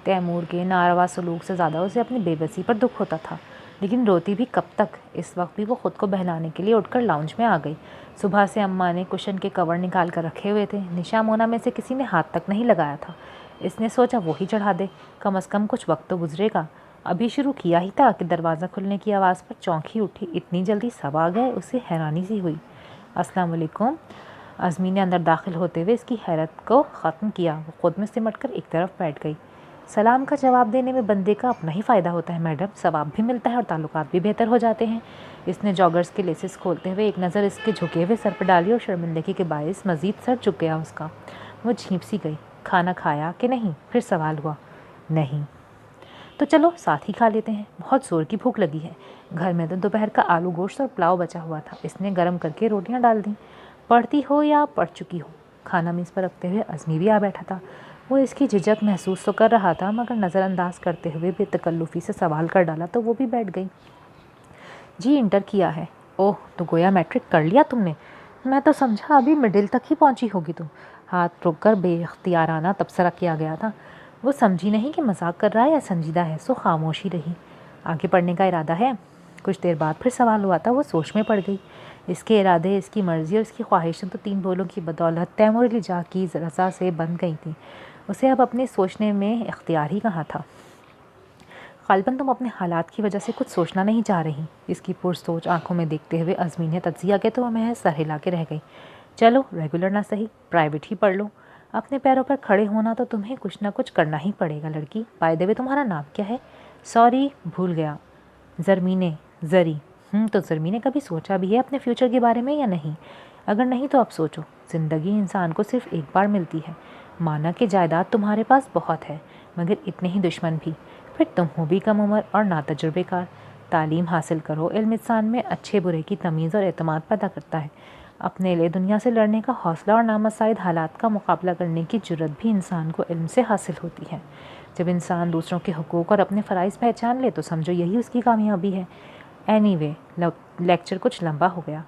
تیمور کے ناروا سلوک سے زیادہ اسے اپنی بے بسی پر دکھ ہوتا تھا۔ لیکن روتی بھی کب تک؟ اس وقت بھی وہ خود کو بہلانے کے لیے اٹھ کر لاؤنج میں آ گئی۔ صبح سے اماں نے کشن کے کور نکال کر رکھے ہوئے تھے۔ نشا مونا میں سے کسی نے ہاتھ تک نہیں لگایا تھا۔ اس نے سوچا وہی چڑھا دے، کم از کم کچھ وقت تو گزرے گا۔ ابھی شروع کیا ہی تھا کہ دروازہ کھلنے کی آواز پر چونکی اٹھی۔ اتنی جلدی سب آ گئے؟ اسے حیرانی سی ہوئی۔ السلام علیکم۔ عزمی نے اندر داخل ہوتے ہوئے اس کی حیرت کو ختم کیا۔ وہ خود میں سمٹ کر ایک طرف بیٹھ گئی۔ سلام کا جواب دینے میں بندے کا اپنا ہی فائدہ ہوتا ہے میڈم، ثواب بھی ملتا ہے اور تعلقات بھی بہتر ہو جاتے ہیں۔ اس نے جاگرز کے لیسز کھولتے ہوئے ایک نظر اس کے جھکے ہوئے سر پر ڈالی اور شرمندگی کے باعث مزید سر جھک گیا اس کا۔ وہ جھیپ سی گئی۔ کھانا کھایا کہ نہیں؟ پھر سوال ہوا۔ نہیں۔ تو چلو ساتھ ہی کھا لیتے ہیں، بہت زور کی بھوک لگی ہے۔ گھر میں تو دوپہر کا آلو گوشت اور پلاؤ بچا ہوا تھا، اس نے گرم کر کے روٹیاں ڈال دیں۔ پڑھتی ہو یا پڑھ چکی ہو؟ کھانا میز پر رکھتے ہوئے عزمی بھی آ بیٹھا تھا۔ وہ اس کی جھجک محسوس تو کر رہا تھا، مگر نظر انداز کرتے ہوئے بے تکلفی سے سوال کر ڈالا تو وہ بھی بیٹھ گئی۔ جی انٹر کیا ہے۔ اوہ، تو گویا میٹرک کر لیا تم نے؟ میں تو سمجھا ابھی مڈل تک ہی پہنچی ہوگی تم۔ ہاتھ رک کر بے اختیارانہ تبصرہ کیا گیا تھا۔ وہ سمجھی نہیں کہ مذاق کر رہا ہے یا سنجیدہ ہے، سو خاموشی رہی۔ آگے پڑھنے کا ارادہ ہے؟ کچھ دیر بعد پھر سوال ہوا تھا۔ وہ سوچ میں پڑ گئی۔ اس کے ارادے، اس کی مرضی اور اس کی خواہشیں تو تین بولوں کی بدولت تیمور الجا کی رضا سے بن گئی تھیں۔ اسے اب اپنے سوچنے میں اختیار ہی کہاں تھا۔ غالباً تم اپنے حالات کی وجہ سے کچھ سوچنا نہیں چاہ رہی۔ اس کی پرسوچ آنکھوں میں دیکھتے ہوئے عزمی نے تجزیہ کیا تو وہ محض سر ہلا کے رہ گئی۔ چلو ریگولر نہ صحیح، پرائیویٹ ہی پڑھ لو۔ اپنے پیروں پر کھڑے ہونا تو تمہیں کچھ نہ کچھ کرنا ہی پڑے گا لڑکی۔ بائی دی وے تمہارا نام کیا ہے؟ سوری، بھول گیا۔ زرمینے، زری۔ تو زرمینے کبھی سوچا بھی ہے اپنے فیوچر کے بارے میں یا نہیں؟ اگر نہیں تو اب سوچو۔ زندگی انسان کو صرف ایک بار ملتی ہے۔ مانا کہ جائیداد تمہارے پاس بہت ہے، مگر اتنے ہی دشمن بھی۔ پھر تم ہو بھی کم عمر اور ناتجربے کار۔ تعلیم حاصل کرو، علم انسان میں اچھے برے کی تمیز اور اعتماد پیدا کرتا ہے۔ اپنے لیے دنیا سے لڑنے کا حوصلہ اور نامساعد حالات کا مقابلہ کرنے کی جرأت بھی انسان کو علم سے حاصل ہوتی ہے۔ جب انسان دوسروں کے حقوق اور اپنے فرائض پہچان لے تو سمجھو یہی اس کی کامیابی ہے۔ اینی وے، لیکچر کچھ لمبا ہو گیا،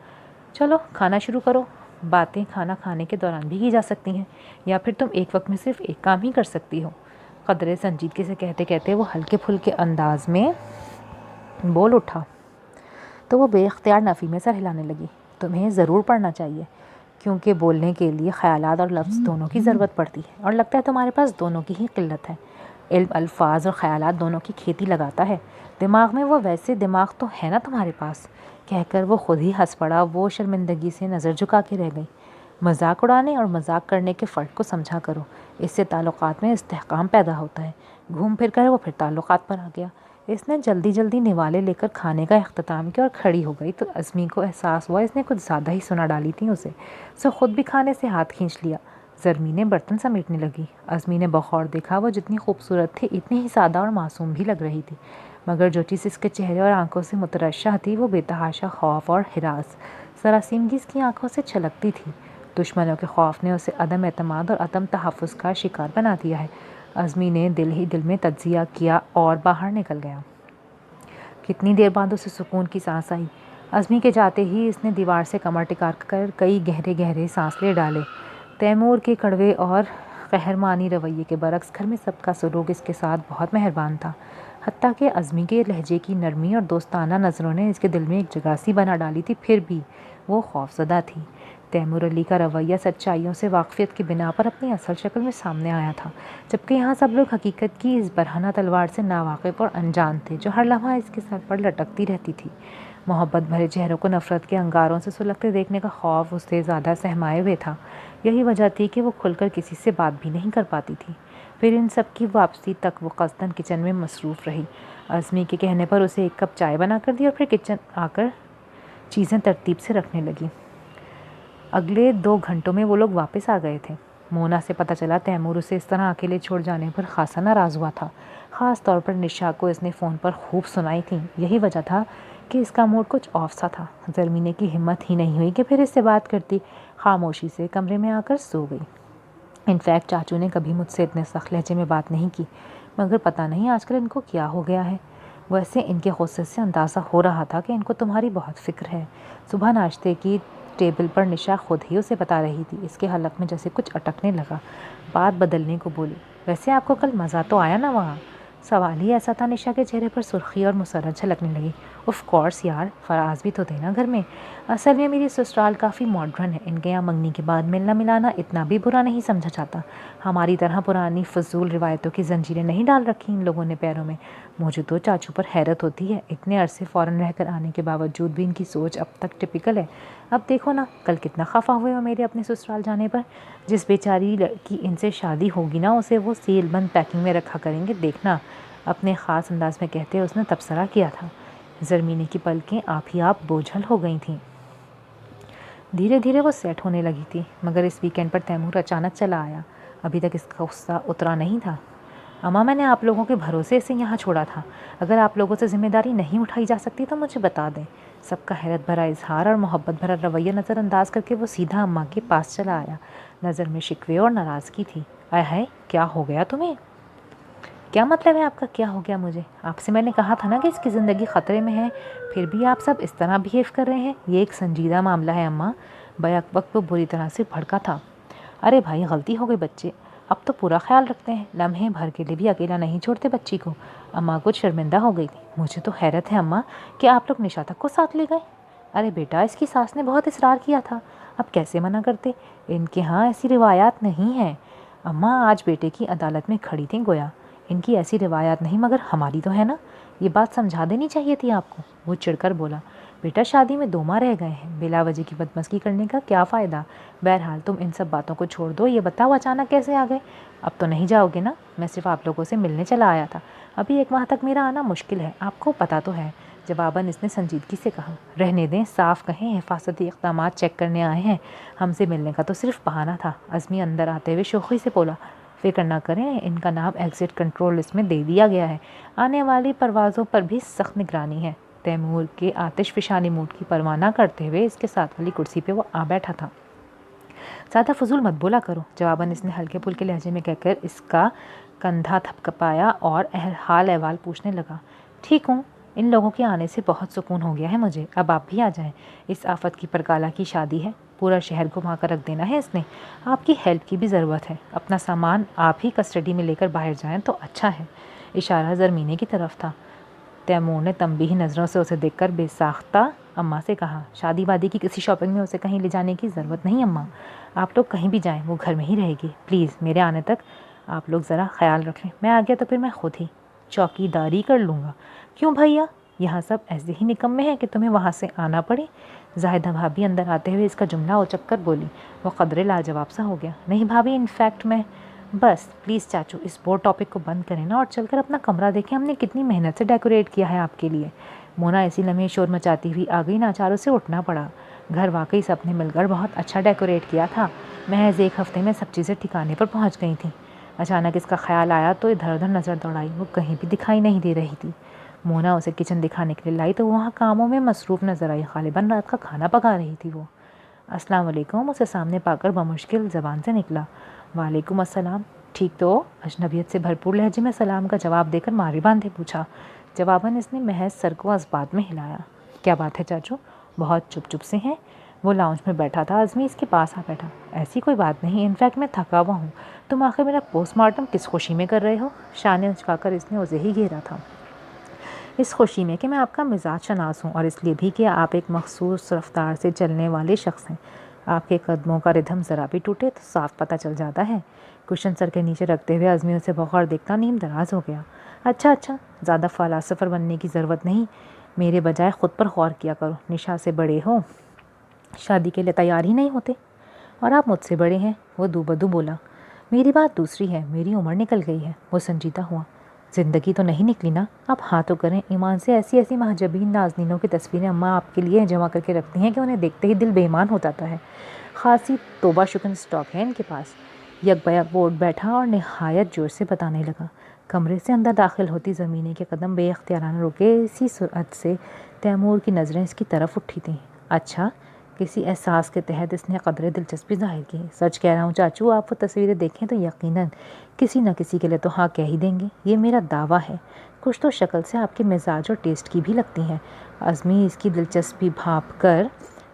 چلو کھانا شروع کرو۔ باتیں کھانا کھانے کے دوران بھی کی جا سکتی ہیں، یا پھر تم ایک وقت میں صرف ایک کام ہی کر سکتی ہو۔ قدرے سنجیدگی سے کہتے کہتے وہ ہلکے پھلکے انداز میں بول اٹھا تو وہ بے اختیار نفی میں سر ہلانے لگی۔ تمہیں ضرور پڑھنا چاہیے، کیونکہ بولنے کے لیے خیالات اور لفظ دونوں کی ضرورت پڑتی ہے، اور لگتا ہے تمہارے پاس دونوں کی ہی قلت ہے۔ علم الفاظ اور خیالات دونوں کی کھیتی لگاتا ہے۔ دماغ میں وہ ویسے دماغ تو ہے نا تمہارے پاس۔ کہہ کر وہ خود ہی ہنس پڑا۔ وہ شرمندگی سے نظر جھکا کے رہ گئی۔ مذاق اڑانے اور مذاق کرنے کے فرق کو سمجھا کرو، اس سے تعلقات میں استحکام پیدا ہوتا ہے۔ گھوم پھر کر وہ پھر تعلقات پر آ گیا۔ اس نے جلدی جلدی نوالے لے کر کھانے کا اختتام کیا اور کھڑی ہو گئی تو عزمی کو احساس ہوا اس نے کچھ زیادہ ہی سنا ڈالی تھی اسے، سو خود بھی کھانے سے ہاتھ کھینچ لیا۔ زرمی نے برتن سمیٹنے لگی۔ عزمی نے بغور دیکھا، وہ جتنی خوبصورت تھی اتنی ہی سادہ اور معصوم بھی لگ رہی تھی، مگر جو چیز اس کے چہرے اور آنکھوں سے مترشح تھی وہ بے تحاشا خوف اور ہراس سراسیمگی اس کی آنکھوں سے چھلکتی تھی۔ دشمنوں کے خوف نے اسے عدم اعتماد اور عدم تحفظ کا شکار بنا دیا ہے۔ عزمی نے دل ہی دل میں تجزیہ کیا اور باہر نکل گیا۔ کتنی دیر بعد اسے سکون کی سانس آئی۔ عزمی کے جاتے ہی اس نے دیوار سے کمر ٹکا کر کئی گہرے گہرے سانس لے ڈالے۔ تیمور کے کڑوے اور قہرمانی رویے کے برعکس گھر میں سب کا سلوک اس کے ساتھ بہت مہربان تھا، حتیٰ کہ عزمی کے لہجے کی نرمی اور دوستانہ نظروں نے اس کے دل میں ایک جگہ سی بنا ڈالی تھی، پھر بھی وہ خوف زدہ تھی۔ تیمور علی کا رویہ سچائیوں سے واقفیت کی بنا پر اپنی اصل شکل میں سامنے آیا تھا، جبکہ یہاں سب لوگ حقیقت کی اس برہنہ تلوار سے ناواقف اور انجان تھے جو ہر لمحہ اس کے سر پر لٹکتی رہتی تھی۔ محبت بھرے چہروں کو نفرت کے انگاروں سے سلگتے دیکھنے کا خوف اس سے زیادہ سہمائے ہوئے تھا۔ یہی وجہ تھی کہ وہ کھل کر کسی سے بات بھی نہیں کر پاتی تھی۔ پھر ان سب کی واپسی تک وہ قصداً کچن میں مصروف رہی۔ عظمی کے کہنے پر اسے ایک کپ چائے بنا کر دی اور پھر کچن آ کر چیزیں ترتیب سے رکھنے لگی۔ اگلے 2 گھنٹوں میں وہ لوگ واپس آ گئے تھے۔ مونا سے پتہ چلا تیمور اسے اس طرح اکیلے چھوڑ جانے پر خاصا ناراض ہوا تھا۔ خاص طور پر نشا کو اس نے فون پر خوب سنائی تھی۔ یہی وجہ تھا کہ اس کا موڈ کچھ آف سا تھا۔ زرمینے کی ہمت ہی نہیں ہوئی کہ پھر اس سے بات کرتی۔ خاموشی سے کمرے میں آ کر سو گئی۔ انفیکٹ چاچو نے کبھی مجھ سے اتنے سخت لہجے میں بات نہیں کی، مگر پتہ نہیں آج کل ان کو کیا ہو گیا ہے۔ ویسے ان کے غصے سے اندازہ ہو رہا تھا کہ ان کو تمہاری بہت فکر ہے۔ صبح ناشتے کی ٹیبل پر نشا خود ہی اسے بتا رہی تھی۔ اس کے حلق میں جیسے کچھ اٹکنے لگا۔ بات بدلنے کو بولی، ویسے آپ کو کل مزہ تو آیا نا وہاں؟ سوال ہی ایسا تھا۔ نشا کے چہرے پر سرخی اور مسرت جھلکنے لگی۔ آف کورس یار، فراز بھی تو تھے نا گھر میں۔ اصل میں میری سسرال کافی ماڈرن ہے، ان کے یہاں منگنی کے بعد ملنا ملانا اتنا بھی برا نہیں سمجھا جاتا۔ ہماری طرح پرانی فضول روایتوں کی زنجیریں نہیں ڈال رکھی ان لوگوں نے پیروں میں۔ مجھے تو چاچو پر حیرت ہوتی ہے، اتنے عرصے فورن رہ کر آنے کے باوجود بھی ان کی سوچ اب تک ٹپیکل ہے۔ اب دیکھو نا، کل کتنا خفا ہوئے ہو میرے اپنے سسرال جانے پر۔ جس بیچاری کی ان سے شادی ہوگی نا، اسے وہ سیل بند پیکنگ میں رکھا کریں گے، دیکھنا، اپنے خاص انداز میں کہتے اس نے تبصرہ کیا تھا۔ زرمینے کی پلکیں آپ ہی آپ بوجھل ہو گئی تھیں۔ دھیرے دھیرے وہ سیٹ ہونے لگی تھی، مگر اس ویکینڈ پر تیمور اچانک چلا آیا۔ ابھی تک اس کا غصہ اترا نہیں تھا۔ اماں، میں نے آپ لوگوں کے بھروسے سے یہاں چھوڑا تھا، اگر آپ لوگوں سے ذمہ داری نہیں اٹھائی جا سکتی تو مجھے بتا دیں۔ سب کا حیرت بھرا اظہار اور محبت بھرا رویہ نظر انداز کر کے وہ سیدھا اماں کے پاس چلا آیا۔ نظر میں شکوے اور ناراضگی تھی۔ آئے ہائے، کیا ہو گیا تمہیں؟ کیا مطلب ہے آپ کا کیا ہو گیا مجھے؟ آپ سے میں نے کہا تھا نا کہ اس کی زندگی خطرے میں ہے، پھر بھی آپ سب اس طرح بیہیو کر رہے ہیں۔ یہ ایک سنجیدہ معاملہ ہے اماں۔ بیک وقت وہ بری طرح سے بھڑکا تھا۔ ارے بھائی، غلطی ہو گئی بچے، اب تو پورا خیال رکھتے ہیں، لمحے بھر کے لیے بھی اکیلا نہیں چھوڑتے بچی کو۔ اماں کچھ شرمندہ ہو گئی تھی۔ مجھے تو حیرت ہے اماں کہ آپ لوگ نشا تک کو ساتھ لے گئے۔ ارے بیٹا، اس کی ساس نے بہت اصرار کیا تھا، اب کیسے منع کرتے؟ ان کے ہاں ایسی روایات نہیں ہیں۔ اماں آج بیٹے کی عدالت میں کھڑی تھیں گویا۔ ان کی ایسی روایات نہیں مگر ہماری تو ہے نا، یہ بات سمجھا دینی چاہیے تھی آپ کو۔ وہ چڑھ کر بولا، بیٹا شادی میں 2 ماہ رہ گئے ہیں، بلا وجہ کی بدمزگی کرنے کا کیا فائدہ؟ بہرحال تم ان سب باتوں کو چھوڑ دو، یہ بتاؤ اچانک کیسے آ گئے؟ اب تو نہیں جاؤ گے نا؟ میں صرف آپ لوگوں سے ملنے چلا آیا تھا، ابھی 1 ماہ تک میرا آنا مشکل ہے، آپ کو پتہ تو ہے۔ جواباً اس نے سنجیدگی سے کہا، رہنے دیں، صاف کہیں حفاظتی اقدامات چیک کرنے آئے ہیں، ہم سے ملنے کا تو صرف بہانہ تھا۔ عزمی اندر آتے ہوئے شوخی سے بولا، فکر نہ کریں، ان کا نام ایگزٹ کنٹرول لسٹ میں دے دیا گیا ہے، آنے والی پروازوں پر بھی سخت نگرانی ہے۔ تیمور کے آتش فشانی موڈ کی پرواہ نہ کرتے ہوئے اس کے ساتھ والی کرسی پہ وہ آ بیٹھا تھا۔ زیادہ فضول مت بولا کرو، جواباً اس نے ہلکے پھلکے لہجے میں کہہ کر اس کا کندھا تھپکایا اور حال احوال پوچھنے لگا۔ ٹھیک ہوں، ان لوگوں کے آنے سے بہت سکون ہو گیا ہے مجھے، اب آپ بھی آ جائیں، اس آفت کی پرکالہ کی شادی ہے، پورا شہر گھما کر رکھ دینا ہے اس نے، آپ کی ہیلپ کی بھی ضرورت ہے، اپنا سامان آپ ہی کسٹڈی میں لے کر باہر جائیں تو اچھا ہے۔ اشارہ زرمینے کی طرف تھا۔ تیمور نے تنبیہی نظروں سے اسے دیکھ کر بے ساختہ اماں سے کہا، شادی وادی کی کسی شاپنگ میں اسے کہیں لے جانے کی ضرورت نہیں اماں، آپ لوگ کہیں بھی جائیں وہ گھر میں ہی رہے گی، پلیز میرے آنے تک آپ لوگ ذرا خیال رکھ لیں، میں آ گیا تو پھر میں خود ہی چوکی داری کر لوں گا۔ کیوں بھیا، یہاں سب ایسے ہی نکمے ہیں کہ تمہیں وہاں سے آنا پڑے؟ زاہدہ بھابھی اندر آتے ہوئے اس کا جملہ اچک کر بولی۔ وہ قدرے لاجواب سا ہو گیا۔ نہیں بھابھی، انفیکٹ میں بس پلیز چاچو اس بور ٹاپک کو بند کریں نا اور چل کر اپنا کمرہ دیکھیں، ہم نے کتنی محنت سے ڈیکوریٹ کیا ہے آپ کے لیے۔ مونا اسی لمحے شور مچاتی ہوئی آ گئی، ناچاروں سے اٹھنا پڑا۔ گھر واقعی سب نے مل کر بہت اچھا ڈیکوریٹ کیا تھا، محض 1 ہفتے میں سب چیزیں ٹھکانے پر پہنچ گئی تھیں۔ اچانک اس کا خیال آیا تو ادھر ادھر نظر دوڑائی، وہ کہیں بھی دکھائی نہیں دے رہی تھی۔ مونا اسے کچن دکھانے کے لیے لائی تو وہاں کاموں میں مصروف نظر آئی، غالباً رات کا کھانا پکا رہی تھی وہ۔ السلام علیکم، اسے سامنے پا کر بمشکل زبان سے نکلا۔ وعلیکم السلام، ٹھیک تو؟ اجنبیت سے بھرپور لہجے میں سلام کا جواب دے کر ماری باندھے پوچھا۔ جواباً اس نے محض سر کو اسبات میں ہلایا۔ کیا بات ہے چاچو، بہت چپ چپ سے ہیں؟ وہ لاؤنج میں بیٹھا تھا، عزمی اس کے پاس آ بیٹھا۔ ایسی کوئی بات نہیں، انفیکٹ میں تھکا ہوا ہوں، تم آخر میرا پوسٹ مارٹم کس خوشی میں کر رہے ہو؟ شانے اچکا کر اس نے اسے ہی گھیرا تھا۔ اس خوشی میں کہ میں آپ کا مزاج شناس ہوں، اور اس لیے بھی کہ آپ ایک مخصوص رفتار سے چلنے والے شخص ہیں۔ آپ کے قدموں کا ردھم ذرا بھی ٹوٹے تو صاف پتہ چل جاتا ہے۔ کشن سر کے نیچے رکھتے ہوئے عزمی اسے بغور دیکھتا نیم دراز ہو گیا۔ اچھا، زیادہ فلاسفر بننے کی ضرورت نہیں، میرے بجائے خود پر غور کیا کرو۔ نشا سے بڑے ہو، شادی کے لیے تیار ہی نہیں ہوتے، اور آپ مجھ سے بڑے ہیں۔ وہ دو بدو بولا۔ میری بات دوسری ہے، میری عمر نکل گئی ہے۔ وہ سنجیدہ ہوا۔ زندگی تو نہیں نکلی نا؟ اب ہاں تو کریں۔ ایمان سے ایسی مہجبین نازنینوں کی تصویریں اماں آپ کے لیے جمع کر کے رکھتی ہیں کہ انہیں دیکھتے ہی دل بے ایمان ہو جاتا ہے۔ خاصی توبہ شکن اسٹاک ہے ان کے پاس۔ یک بیک اٹھ بیٹھا اور نہایت جوش سے بتانے لگا۔ کمرے سے اندر داخل ہوتی زمینے کے قدم بے اختیارانہ رکے، اسی سرعت سے تیمور کی نظریں اس کی طرف اٹھی تھیں۔ اچھا، کسی احساس کے تحت اس نے قدرے دلچسپی ظاہر کی۔ سچ کہہ رہا ہوں چاچو، آپ وہ تصویریں دیکھیں تو یقیناً کسی نہ کسی کے لیے تو ہاں کہہ ہی دیں گے، یہ میرا دعویٰ ہے۔ کچھ تو شکل سے آپ کے مزاج اور ٹیسٹ کی بھی لگتی ہیں۔ عزمی اس کی دلچسپی بھانپ کر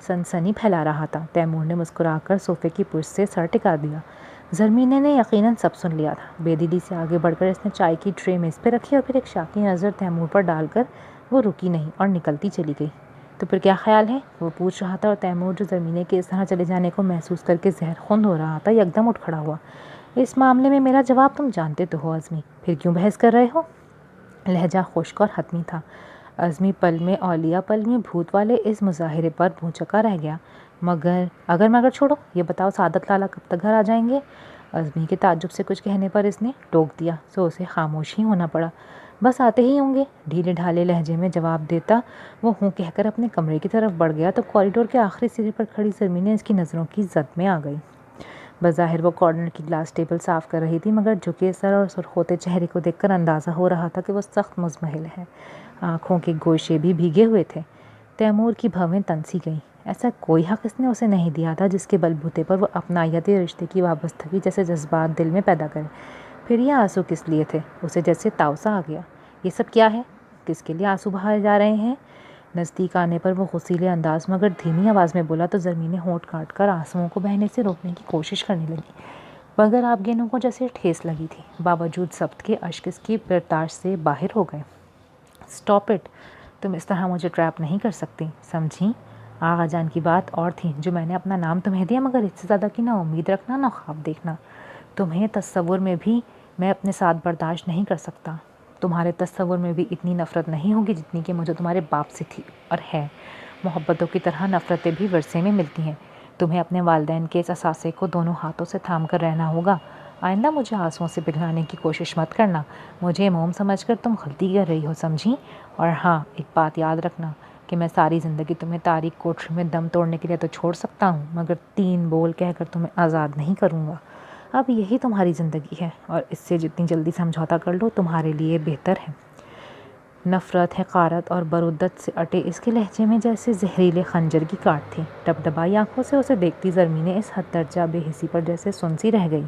سنسنی پھیلا رہا تھا۔ تیمور نے مسکرا کر صوفے کی پشت سے سر ٹکا دیا۔ زرمینے نے یقیناً سب سن لیا تھا۔ بے دلی سے آگے بڑھ کر اس نے چائے کی ٹرے میز پہ رکھی اور پھر ایک شاکی نظر تیمور پر ڈال کر وہ رکی نہیں اور نکلتی چلی گئی۔ تو پھر کیا خیال ہے؟ وہ پوچھ رہا تھا، اور تیمور جو زرمینے کے اس طرح چلے جانے کو محسوس کر کے زہر خوند ہو رہا تھا، یکدم اٹھ کھڑا ہوا۔ اس معاملے میں میرا جواب تم جانتے تو ہو عزمی، پھر کیوں بحث کر رہے ہو؟ لہجہ خشک اور حتمی تھا۔ عزمی پل میں اولیاء پل میں بھوت والے اس مظاہرے پر بھونچکا رہ گیا۔ مگر چھوڑو، یہ بتاؤ سعادت لالا کب تک گھر آ جائیں گے؟ عزمی کے تعجب سے کچھ کہنے پر اس نے ٹوک دیا، سو اسے خاموش ہی ہونا پڑا۔ بس آتے ہی ہوں گے، ڈھیلے ڈھالے لہجے میں جواب دیتا وہ ہوں کہہ کر اپنے کمرے کی طرف بڑھ گیا تو کوریڈور کے آخری سرے پر کھڑی زرمینے اس کی نظروں کی زد میں آ گئی۔ بظاہر وہ کارنر کی گلاس ٹیبل صاف کر رہی تھی، مگر جھکے سر اور سرخ ہوتے چہرے کو دیکھ کر اندازہ ہو رہا تھا کہ وہ سخت مضمحل ہے۔ آنکھوں کے گوشے بھی بھیگے ہوئے تھے۔ تیمور کی بھویں تن سی گئیں۔ ایسا کوئی حق اس نے اسے نہیں دیا تھا جس کے بل بوتے پر وہ اپنائیت رشتے کی وابستگی جیسے جذبات دل میں پیدا کرے۔ پھر یہ آنسو کس لیے تھے؟ اسے جیسے تاؤ سا آ گیا۔ یہ سب کیا ہے؟ کس کے لیے آنسو بہائے جا رہے ہیں؟ نزدیک آنے پر وہ غصیلے انداز مگر دھیمی آواز میں بولا تو زرمینے ہونٹ کاٹ کر آنسوؤں کو بہنے سے روکنے کی کوشش کرنے لگی، مگر آپ گینوں کو جیسے ٹھیس لگی تھی۔ باوجود ضبط کے اشک اس کی برداشت سے باہر ہو گئے۔ اسٹاپ اٹ، تم اس طرح مجھے ٹریپ نہیں کر سکتی، سمجھی؟ آغا جان کی بات اور تھی جو میں نے اپنا نام تمہیں دیا، مگر اس سے زیادہ کی نہ امید رکھنا نہ خواب دیکھنا۔ تمہیں تصور میں بھی میں اپنے ساتھ برداشت نہیں کر سکتا۔ تمہارے تصور میں بھی اتنی نفرت نہیں ہوگی جتنی کہ مجھے تمہارے باپ سے تھی اور ہے۔ محبتوں کی طرح نفرتیں بھی ورثے میں ملتی ہیں۔ تمہیں اپنے والدین کے اس اثاثے کو دونوں ہاتھوں سے تھام کر رہنا ہوگا۔ آئندہ مجھے آنسوؤں سے پگھلانے کی کوشش مت کرنا، مجھے موم سمجھ کر تم غلطی کر رہی ہو، سمجھی؟ اور ہاں، ایک بات یاد رکھنا کہ میں ساری زندگی تمہیں تاریک کوٹھری میں دم توڑنے کے لیے تو چھوڑ سکتا ہوں، مگر 3 بول کہہ کر تمہیں آزاد نہیں کروں گا۔ اب یہی تمہاری زندگی ہے اور اس سے جتنی جلدی سمجھوتا کر لو تمہارے لیے بہتر ہے۔ نفرت، حقارت اور برودت سے اٹے اس کے لہجے میں جیسے زہریلے خنجر کی کاٹ تھی۔ ڈبڈبائی آنکھوں سے اسے دیکھتی زرمینے اس حد درجہ بے حسی پر جیسے سنسی رہ گئی۔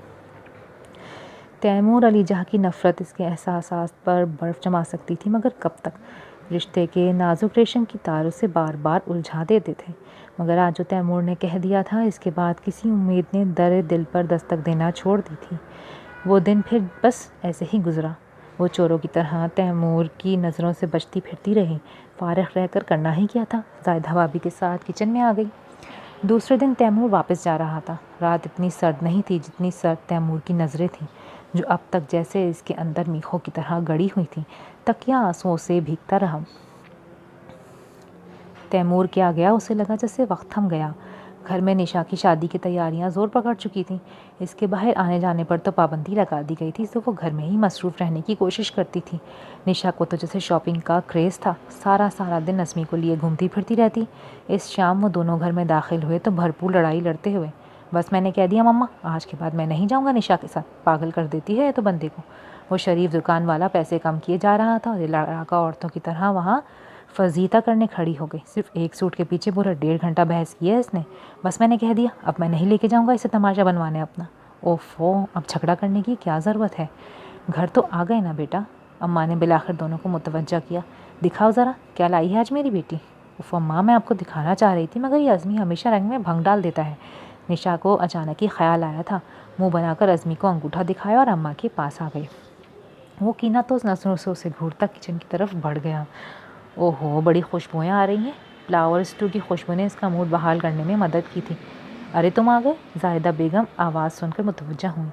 تیمور علی جاں کی نفرت اس کے احساسات پر برف جما سکتی تھی، مگر کب تک؟ رشتے کے نازک ریشم کی تار اسے بار بار الجھا دیتے تھے، مگر آج جو تیمور نے کہہ دیا تھا اس کے بعد کسی امید نے در دل پر دستک دینا چھوڑ دی تھی۔ وہ دن پھر بس ایسے ہی گزرا۔ وہ چوروں کی طرح تیمور کی نظروں سے بچتی پھرتی رہی۔ فارغ رہ کر کرنا ہی کیا تھا؟ زاہدہ بھابھی کے ساتھ کچن میں آ گئی۔ دوسرے دن تیمور واپس جا رہا تھا۔ رات اتنی سرد نہیں تھی جتنی سرد تیمور کی نظریں تھیں، جو اب تک جیسے اس کے اندر میخوں کی طرح گڑی ہوئی تھیں۔ تکیہ آنسوؤں سے بھیگتا رہا۔ تیمور کیا گیا؟ اسے لگا جیسے وقت تھم گیا۔ گھر میں نشا کی شادی کی تیاریاں زور پکڑ چکی تھیں۔ اس کے باہر آنے جانے پر تو پابندی لگا دی گئی تھی، تو وہ گھر میں ہی مصروف رہنے کی کوشش کرتی تھی۔ نشا کو تو جیسے شاپنگ کا کریز تھا، سارا دن عزمی کو لیے گھومتی پھرتی رہتی۔ اس شام وہ دونوں گھر میں داخل ہوئے تو بھرپور لڑائی لڑتے ہوئے، بس میں نے کہہ دیا مما، آج کے بعد میں نہیں جاؤں گا نشا کے ساتھ، پاگل کر دیتی ہے یہ تو بندے کو۔ وہ شریف دکان والا پیسے کم کیے جا رہا تھا اور یہ لڑاکا عورتوں کی طرح وہاں فضیتہ کرنے کھڑی ہو گئی۔ صرف ایک سوٹ کے پیچھے پورا 1.5 گھنٹہ بحث کی ہے اس نے۔ بس میں نے کہہ دیا، اب میں نہیں لے کے جاؤں گا اسے تماشا بنوانے اپنا۔ اوفو، اب جھگڑا کرنے کی کیا ضرورت ہے؟ گھر تو آ گئے نا بیٹا۔ اماں نے بالآخر دونوں کو متوجہ کیا۔ دکھاؤ ذرا کیا لائی ہے آج میری بیٹی۔ اوف اماں، میں آپ کو دکھانا چاہ رہی تھی، مگر یہ عزمی ہمیشہ رنگ میں بھنگ ڈال دیتا ہے۔ نشا کو اچانک ہی خیال آیا تھا۔ منہ بنا کر عزمی کو انگوٹھا دکھایا اور اماں کے پاس آ گئی۔ وہ کینہ تو اس نظروں سے اسے گھورتا کچن کی طرف بڑھ گیا۔ اوہو، بڑی خوشبوئیں آ رہی ہیں۔ فلاور اسٹو کی خوشبو نے اس کا موڈ بحال کرنے میں مدد کی تھی۔ ارے تم آ گئے؟ زاہدہ بیگم آواز سن کر متوجہ ہوئی۔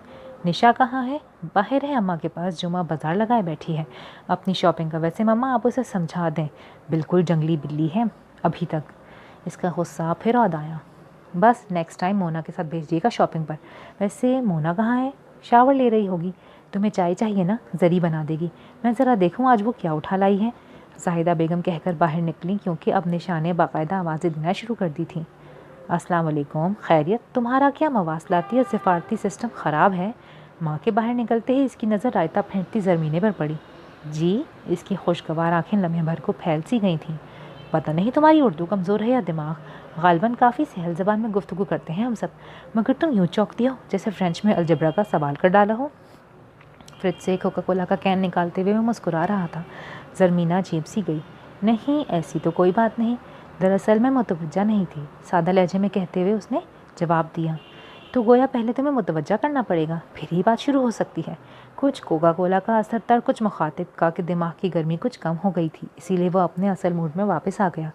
نشا کہاں ہے؟ باہر ہے، اماں کے پاس جمعہ بازار لگائے بیٹھی ہے اپنی شاپنگ کا۔ ویسے ماما آپ اسے سمجھا دیں، بالکل جنگلی بلی ہے ابھی تک۔ اس کا غصہ پھر عود آیا۔ بس نیکسٹ ٹائم مونا کے ساتھ بھیجیے گا شاپنگ پر۔ ویسے مونا کہاں ہے؟ شاور لے رہی ہوگی۔ تمہیں چائے چاہیے نا؟ زری بنا دے گی، میں ذرا دیکھوں آج وہ کیا اٹھا لائی ہے۔ زاہدہ بیگم کہہ کر باہر نکلی، کیونکہ اب نشا نے باقاعدہ آوازیں دینا شروع کر دی تھیں۔ السلام علیکم، خیریت؟ تمہارا کیا مواصلاتی اور سفارتی سسٹم خراب ہے؟ ماں کے باہر نکلتے ہی اس کی نظر رائتہ پھینکتی زرمینے پر پڑی۔ جی؟ اس کی خوشگوار آنکھیں لمحے بھر کو پھیل سی گئی تھیں۔ پتہ نہیں تمہاری اردو کمزور ہے یا دماغ، غالباً کافی سہل زبان میں گفتگو کرتے ہیں ہم سب، مگر تم یوں چونکتی ہو جیسے فرینچ میں الجبرا کا سوال کر ڈالا ہو۔ فریج سے کوکا کولا کا کین نکالتے ہوئے وہ مسکرا رہا تھا۔ زرمینہ عجیب سی گئی۔ نہیں ایسی تو کوئی بات نہیں، دراصل میں متوجہ نہیں تھی، سادہ لہجے میں کہتے ہوئے اس نے جواب دیا۔ تو گویا پہلے تمہیں متوجہ کرنا پڑے گا، پھر ہی بات شروع ہو سکتی ہے۔ کچھ کوکا کولا کا اثر تر کچھ مخاطب کا کہ دماغ کی گرمی کچھ کم ہو گئی تھی، اسی لیے وہ اپنے اصل موڈ میں واپس آ گیا۔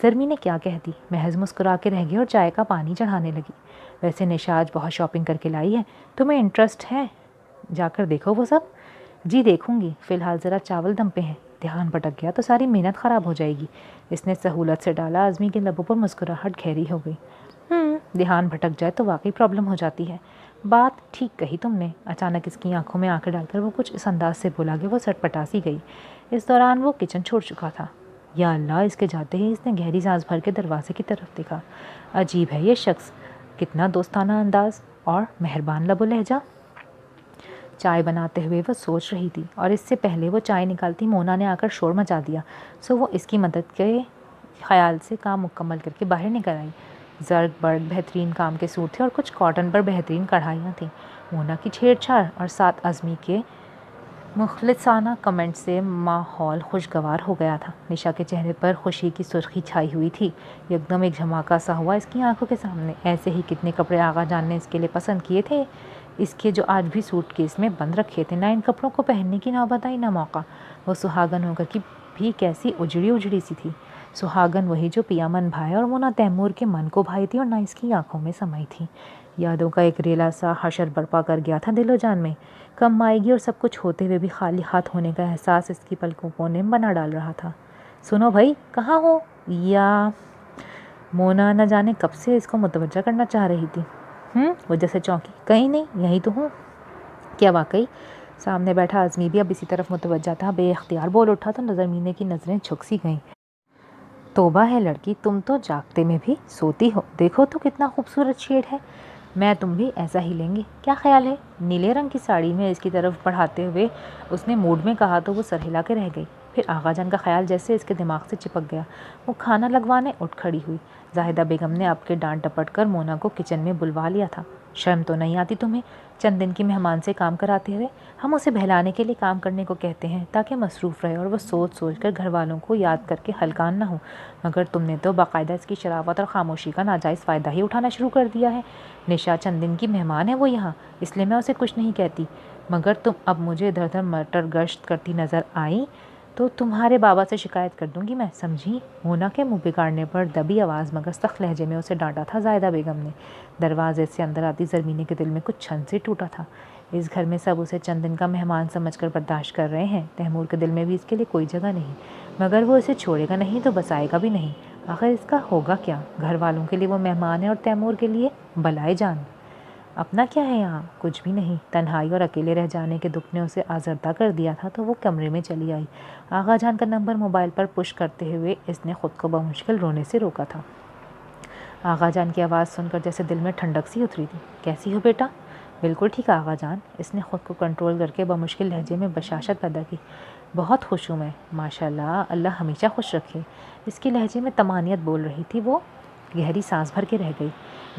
زرمی نے کیا کہہ دی، محض مسکرا کے رہ گئی اور چائے کا پانی چڑھانے لگی۔ ویسے نشا آج بہت شاپنگ کر کے لائی ہے، تمہیں انٹرسٹ ہے؟ جا کر دیکھو وہ سب۔ جی دیکھوں گی، فی الحال ذرا چاول دم پہ ہیں، دھیان بھٹک گیا تو ساری محنت خراب ہو جائے گی۔ اس نے سہولت سے ڈالا۔ اعظمی کے لبوں پر مسکراہٹ گہری ہو گئی۔ دھیان بھٹک جائے تو واقعی پرابلم ہو جاتی ہے۔ بات ٹھیک کہی تم نے۔ اچانک اس کی آنکھوں میں آنکھیں ڈال کر وہ کچھ اس انداز سے بولا کہ وہ سٹ پٹا سی گئی۔ اس دوران وہ کچن چھوڑ چکا تھا۔ یا اللہ، اس کے جاتے ہی اس نے گہری سانس بھر کے دروازے کی طرف دیکھا۔ عجیب ہے یہ شخص، کتنا دوستانہ انداز اور مہربان لب و لہجہ۔ چائے بناتے ہوئے وہ سوچ رہی تھی، اور اس سے پہلے وہ چائے نکالتی مونا نے آ کر شور مچا دیا، سو وہ اس کی مدد کے خیال سے کام مکمل کر کے باہر نکل آئی۔ زرق برق بہترین کام کے سوٹ تھے اور کچھ کاٹن پر بہترین کڑھائیاں تھیں۔ مونا کی چھیڑ چھاڑ اور ساتھ اعظمی کے مخلصانہ کمنٹ سے ماحول خوشگوار ہو گیا تھا۔ نشا کے چہرے پر خوشی کی سرخی چھائی ہوئی تھی۔ یکدم ایک دھماکہ سا ہوا اس کی آنکھوں کے سامنے۔ ایسے ہی کتنے کپڑے آغا جان نے اس کے لیے پسند کیے تھے، اس کے جو آج بھی سوٹ کیس میں بند رکھے تھے۔ نہ ان کپڑوں کو پہننے کی نوبت آئی، نہ موقع۔ وہ سہاگن ہو کر کی بھی کیسی اجڑی اجڑی سی تھی۔ سہاگن وہی جو پیا من بھائے، اور وہ نہ تیمور کے من کو بھائی تھی اور نہ اس کی آنکھوں میں سمائی تھی۔ یادوں کا ایک ریلا سا حشر برپا کر گیا تھا دل و جان میں۔ کم آئے گی اور سب کچھ ہوتے ہوئے بھی خالی ہاتھ ہونے کا احساس اس کی پلکوں کو نم بنا ڈال رہا تھا۔ سنو بھائی، کہاں ہو؟ یا مونا نہ جانے کب سے اس کو متوجہ کرنا چاہ رہی تھی۔ وہ جیسے چونکی، کہیں نہیں، یہی تو ہوں۔ کیا واقعی؟ سامنے بیٹھا اعظمی بھی اب اسی طرف متوجہ تھا۔ بے اختیار بول اٹھا تو زرمینے کی نظریں جھک سی گئیں۔ توبہ ہے لڑکی، تم تو جاگتے میں بھی سوتی ہو، دیکھو تو کتنا خوبصورت شیڈ ہے۔ میں تم بھی ایسا ہی لیں گے، کیا خیال ہے؟ نیلے رنگ کی ساڑی میں اس کی طرف بڑھاتے ہوئے اس نے موڈ میں کہا تو وہ سر ہلا کے رہ گئی۔ پھر آغا جان کا خیال جیسے اس کے دماغ سے چپک گیا۔ وہ کھانا لگوانے اٹھ کھڑی ہوئی۔ زاہدہ بیگم نے اب کے ڈانٹ ڈپٹ کر مونا کو کچن میں بلوا لیا تھا۔ شرم تو نہیں آتی تمہیں؟ چند دن کی مہمان سے کام کراتے ہوئے ہم اسے بہلانے کے لیے کام کرنے کو کہتے ہیں تاکہ مصروف رہے اور وہ سوچ سوچ کر گھر والوں کو یاد کر کے ہلکان نہ ہو، مگر تم نے تو باقاعدہ اس کی شرافت اور خاموشی کا ناجائز فائدہ ہی اٹھانا شروع کر دیا ہے۔ نشا چند دن کی مہمان ہے وہ یہاں، اس لیے میں اسے کچھ نہیں کہتی، مگر تم اب مجھے ادھر ادھر مٹر گشت کرتی نظر آئی تو تمہارے بابا سے شکایت کر دوں گی میں، سمجھی؟ مونا کے منہ بگاڑنے پر دبی آواز مگر سخت لہجے میں اسے ڈانٹا تھا زاہدہ بیگم نے۔ دروازے سے اندر آتی زرمینے کے دل میں کچھ چھن سے ٹوٹا تھا۔ اس گھر میں سب اسے چند دن کا مہمان سمجھ کر برداشت کر رہے ہیں، تیمور کے دل میں بھی اس کے لیے کوئی جگہ نہیں، مگر وہ اسے چھوڑے گا نہیں تو بسائے گا بھی نہیں۔ آخر اس کا ہوگا کیا؟ گھر والوں کے لیے وہ مہمان ہے اور تیمور کے لیے بلائے جان۔ اپنا کیا ہے یہاں؟ کچھ بھی نہیں۔ تنہائی اور اکیلے رہ جانے کے دکھ نے اسے آزردہ کر دیا تھا تو وہ کمرے میں چلی آئی۔ آغا جان کا نمبر موبائل پر پش کرتے ہوئے اس نے خود کو بمشکل رونے سے روکا تھا۔ آغا جان کی آواز سن کر جیسے دل میں ٹھنڈک سی اتری تھی۔ کیسی ہو بیٹا؟ بالکل ٹھیک آغا جان، اس نے خود کو کنٹرول کر کے بمشکل لہجے میں بشاشت پیدا کی۔ بہت خوش ہوں میں، ماشاءاللہ، اللہ ہمیشہ خوش رکھے۔ اس کے لہجے میں طمانینت بول رہی تھی۔ وہ گہری سانس بھر کے رہ گئی۔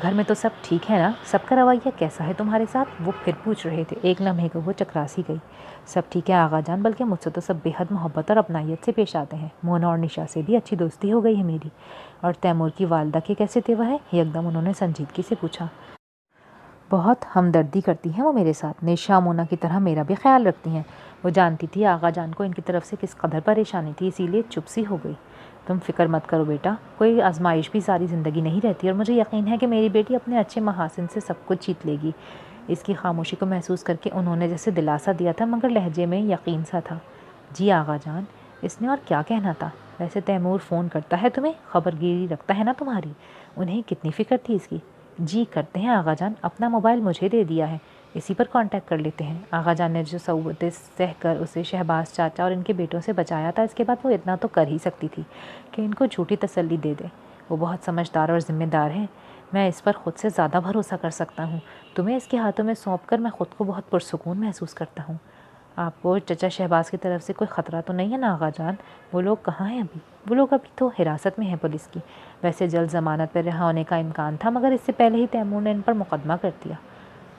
گھر میں تو سب ٹھیک ہے نا؟ سب کا رویہ کیسا ہے تمہارے ساتھ؟ وہ پھر پوچھ رہے تھے۔ ایک لمحے کو وہ چکراسی گئی۔ سب ٹھیک ہے آغا جان، بلکہ مجھ سے تو سب بے حد محبت اور اپنائیت سے پیش آتے ہیں۔ مونا اور نشا سے بھی اچھی دوستی ہو گئی ہے میری۔ اور تیمور کی والدہ کے کیسے تیور ہے؟ یکدم انہوں نے سنجیدگی سے پوچھا۔ بہت ہمدردی کرتی ہیں وہ میرے ساتھ، نشا مونا کی طرح میرا بھی خیال رکھتی ہیں۔ وہ جانتی تھی آغا جان کو ان کی طرف سے کس قدر پریشانی تھی، اسی لیے چپ سی ہو گئی۔ تم فکر مت کرو بیٹا، کوئی آزمائش بھی ساری زندگی نہیں رہتی، اور مجھے یقین ہے کہ میری بیٹی اپنے اچھے محاسن سے سب کچھ جیت لے گی۔ اس کی خاموشی کو محسوس کر کے انہوں نے جیسے دلاسا دیا تھا، مگر لہجے میں یقین سا تھا۔ جی آغا جان، اس نے اور کیا کہنا تھا؟ ویسے تیمور فون کرتا ہے تمہیں؟ خبر گیری رکھتا ہے نا تمہاری؟ انہیں کتنی فکر تھی اس کی۔ جی کرتے ہیں آغا جان، اپنا موبائل مجھے دے دیا ہے، اسی پر کانٹیکٹ کر لیتے ہیں۔ آغا جان نے جو صعوبتیں سہ کر اسے شہباز چاچا اور ان کے بیٹوں سے بچایا تھا، اس کے بعد وہ اتنا تو کر ہی سکتی تھی کہ ان کو جھوٹی تسلی دے دے۔ وہ بہت سمجھدار اور ذمہ دار ہے، میں اس پر خود سے زیادہ بھروسہ کر سکتا ہوں۔ تمہیں اس کے ہاتھوں میں سونپ کر میں خود کو بہت پرسکون محسوس کرتا ہوں۔ آپ کو چچا شہباز کی طرف سے کوئی خطرہ تو نہیں ہے نا آغا جان؟ وہ لوگ کہاں ہیں ابھی؟ وہ لوگ ابھی تو حراست میں ہیں پولیس کی۔ ویسے جلد ضمانت پر رہا ہونے کا امکان تھا، مگر اس سے پہلے ہی تیمور نے ان پر مقدمہ کر دیا۔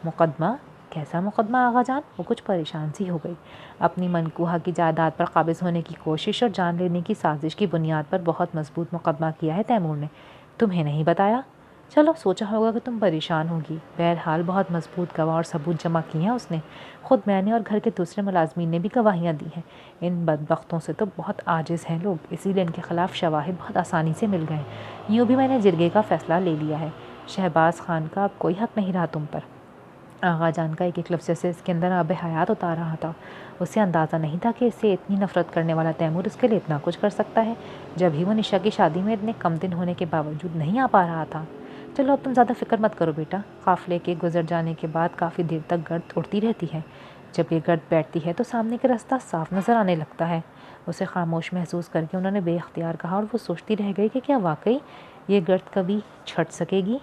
مقدمہ؟ کیسا مقدمہ آغا جان؟ وہ کچھ پریشان سی ہو گئی۔ اپنی منقوہہ کی جائیداد پر قابض ہونے کی کوشش اور جان لینے کی سازش کی بنیاد پر بہت مضبوط مقدمہ کیا ہے تیمور نے۔ تمہیں نہیں بتایا؟ چلو سوچا ہوگا کہ تم پریشان ہوگی۔ بہرحال بہت مضبوط گواہ اور ثبوت جمع کیے ہیں اس نے، خود میں نے اور گھر کے دوسرے ملازمین نے بھی گواہیاں دی ہیں۔ ان بدبختوں سے تو بہت عاجز ہیں لوگ، اسی لیے ان کے خلاف شواہد بہت آسانی سے مل گئے۔ یوں بھی میں نے جرگے کا فیصلہ لے لیا ہے، شہباز خان کا اب کوئی حق نہیں رہا تم پر۔ آغا جان کا ایک ایک لفظ سے اس کے اندر آب حیات اتار رہا تھا۔ اسے اندازہ نہیں تھا کہ اس سے اتنی نفرت کرنے والا تیمور اس کے لیے اتنا کچھ کر سکتا ہے، جب ہی وہ نشا کی شادی میں اتنے کم دن ہونے کے باوجود نہیں آ پا رہا تھا۔ چلو اب تم زیادہ فکر مت کرو بیٹا، قافلے کے گزر جانے کے بعد کافی دیر تک گرد اڑتی رہتی ہے۔ جب یہ گرد بیٹھتی ہے تو سامنے کا راستہ صاف نظر آنے لگتا ہے۔ اسے خاموش محسوس کر کے انہوں نے بے اختیار کہا، اور وہ سوچتی رہ گئی کہ کیا واقعی یہ گرد کبھی چھٹ سکے گی؟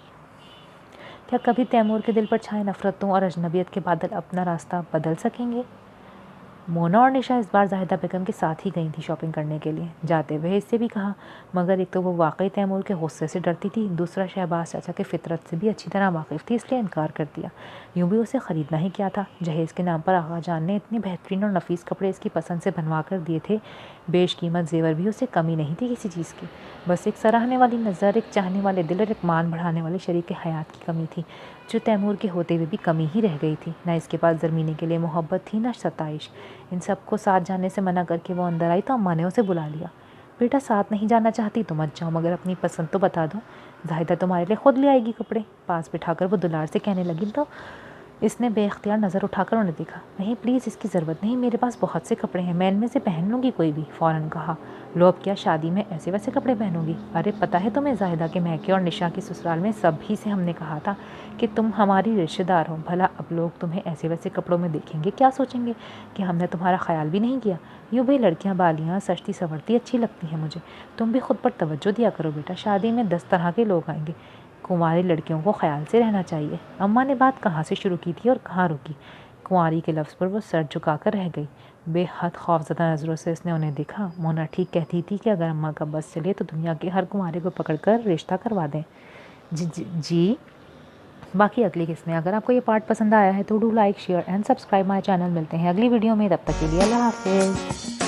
کیا کبھی تیمور کے دل پر چھائے نفرتوں اور اجنبیت کے بادل اپنا راستہ بدل سکیں گے؟ مونا اور نشا اس بار زاہدہ بیگم کے ساتھ ہی گئی تھی شاپنگ کرنے کے لیے۔ جاتے ہوئے اس سے بھی کہا، مگر ایک تو وہ واقعی تیمور کے غصے سے ڈرتی تھی، دوسرا شہباز چاچا کے فطرت سے بھی اچھی طرح واقف تھی، اس لیے انکار کر دیا۔ یوں بھی اسے خریدنا ہی کیا تھا؟ جہیز کے نام پر آغا جان نے اتنے بہترین اور نفیس کپڑے اس کی پسند سے بنوا کر دیے تھے، بیش قیمت زیور بھی اسے کمی نہیں تھی کسی چیز کی۔ بس ایک سراہنے والی نظر، ایک چاہنے والے دل اور ایک مان بڑھانے والے شریک حیات کی کمی تھی، جو تیمور کے ہوتے ہوئے بھی کمی ہی رہ گئی تھی۔ نہ اس کے پاس زرمینے کے لیے محبت تھی، نہ ستائش۔ ان سب کو ساتھ جانے سے منع کر کے وہ اندر آئی تو اماں نے اسے بلا لیا۔ بیٹا ساتھ نہیں جانا چاہتی تو مت جاؤ، مگر اپنی پسند تو بتا دو، زاہدہ تمہارے لیے خود لے آئے گی کپڑے۔ پاس بٹھا کر وہ دلار سے کہنے لگی تو اس نے بے اختیار نظر اٹھا کر انہیں دیکھا۔ نہیں پلیز، اس کی ضرورت نہیں، میرے پاس بہت سے کپڑے ہیں، میں ان میں سے پہن لوں گی کوئی بھی۔ فوراً کہا، لو اب کیا شادی میں ایسے ویسے کپڑے پہنوں گی؟ ارے پتہ ہے تمہیں زاہدہ کے میکے اور نشا کی سسرال میں سب ہی سے ہم نے کہا تھا کہ تم ہماری رشتہ دار ہو، بھلا اب لوگ تمہیں ایسے ویسے کپڑوں میں دیکھیں گے، کیا سوچیں گے کہ ہم نے تمہارا خیال بھی نہیں کیا؟ یوں بھی لڑکیاں بالیاں سجتی سنورتی اچھی لگتی ہیں مجھے، تم بھی خود پر توجہ دیا کرو بیٹا، شادی میں 10 طرح کے لوگ آئیں گے، کنواری لڑکیوں کو خیال سے رہنا چاہیے۔ اماں نے بات کہاں سے شروع کی تھی اور کہاں رکی؟ کنواری کے لفظ پر وہ سر جھکا کر رہ گئی۔ بے حد خوفزدہ نظروں سے اس نے انہیں دیکھا۔ مونا ٹھیک کہتی تھی کہ اگر اماں کا بس چلے تو دنیا کے ہر کنوارے کو پکڑ کر رشتہ کروا دیں۔ جی باقی اگلی قسط میں۔ اگر آپ کو یہ پارٹ پسند آیا ہے تو do like, share and subscribe my channel. ملتے ہیں اگلی ویڈیو میں، تب تک کے لیے اللہ حافظ۔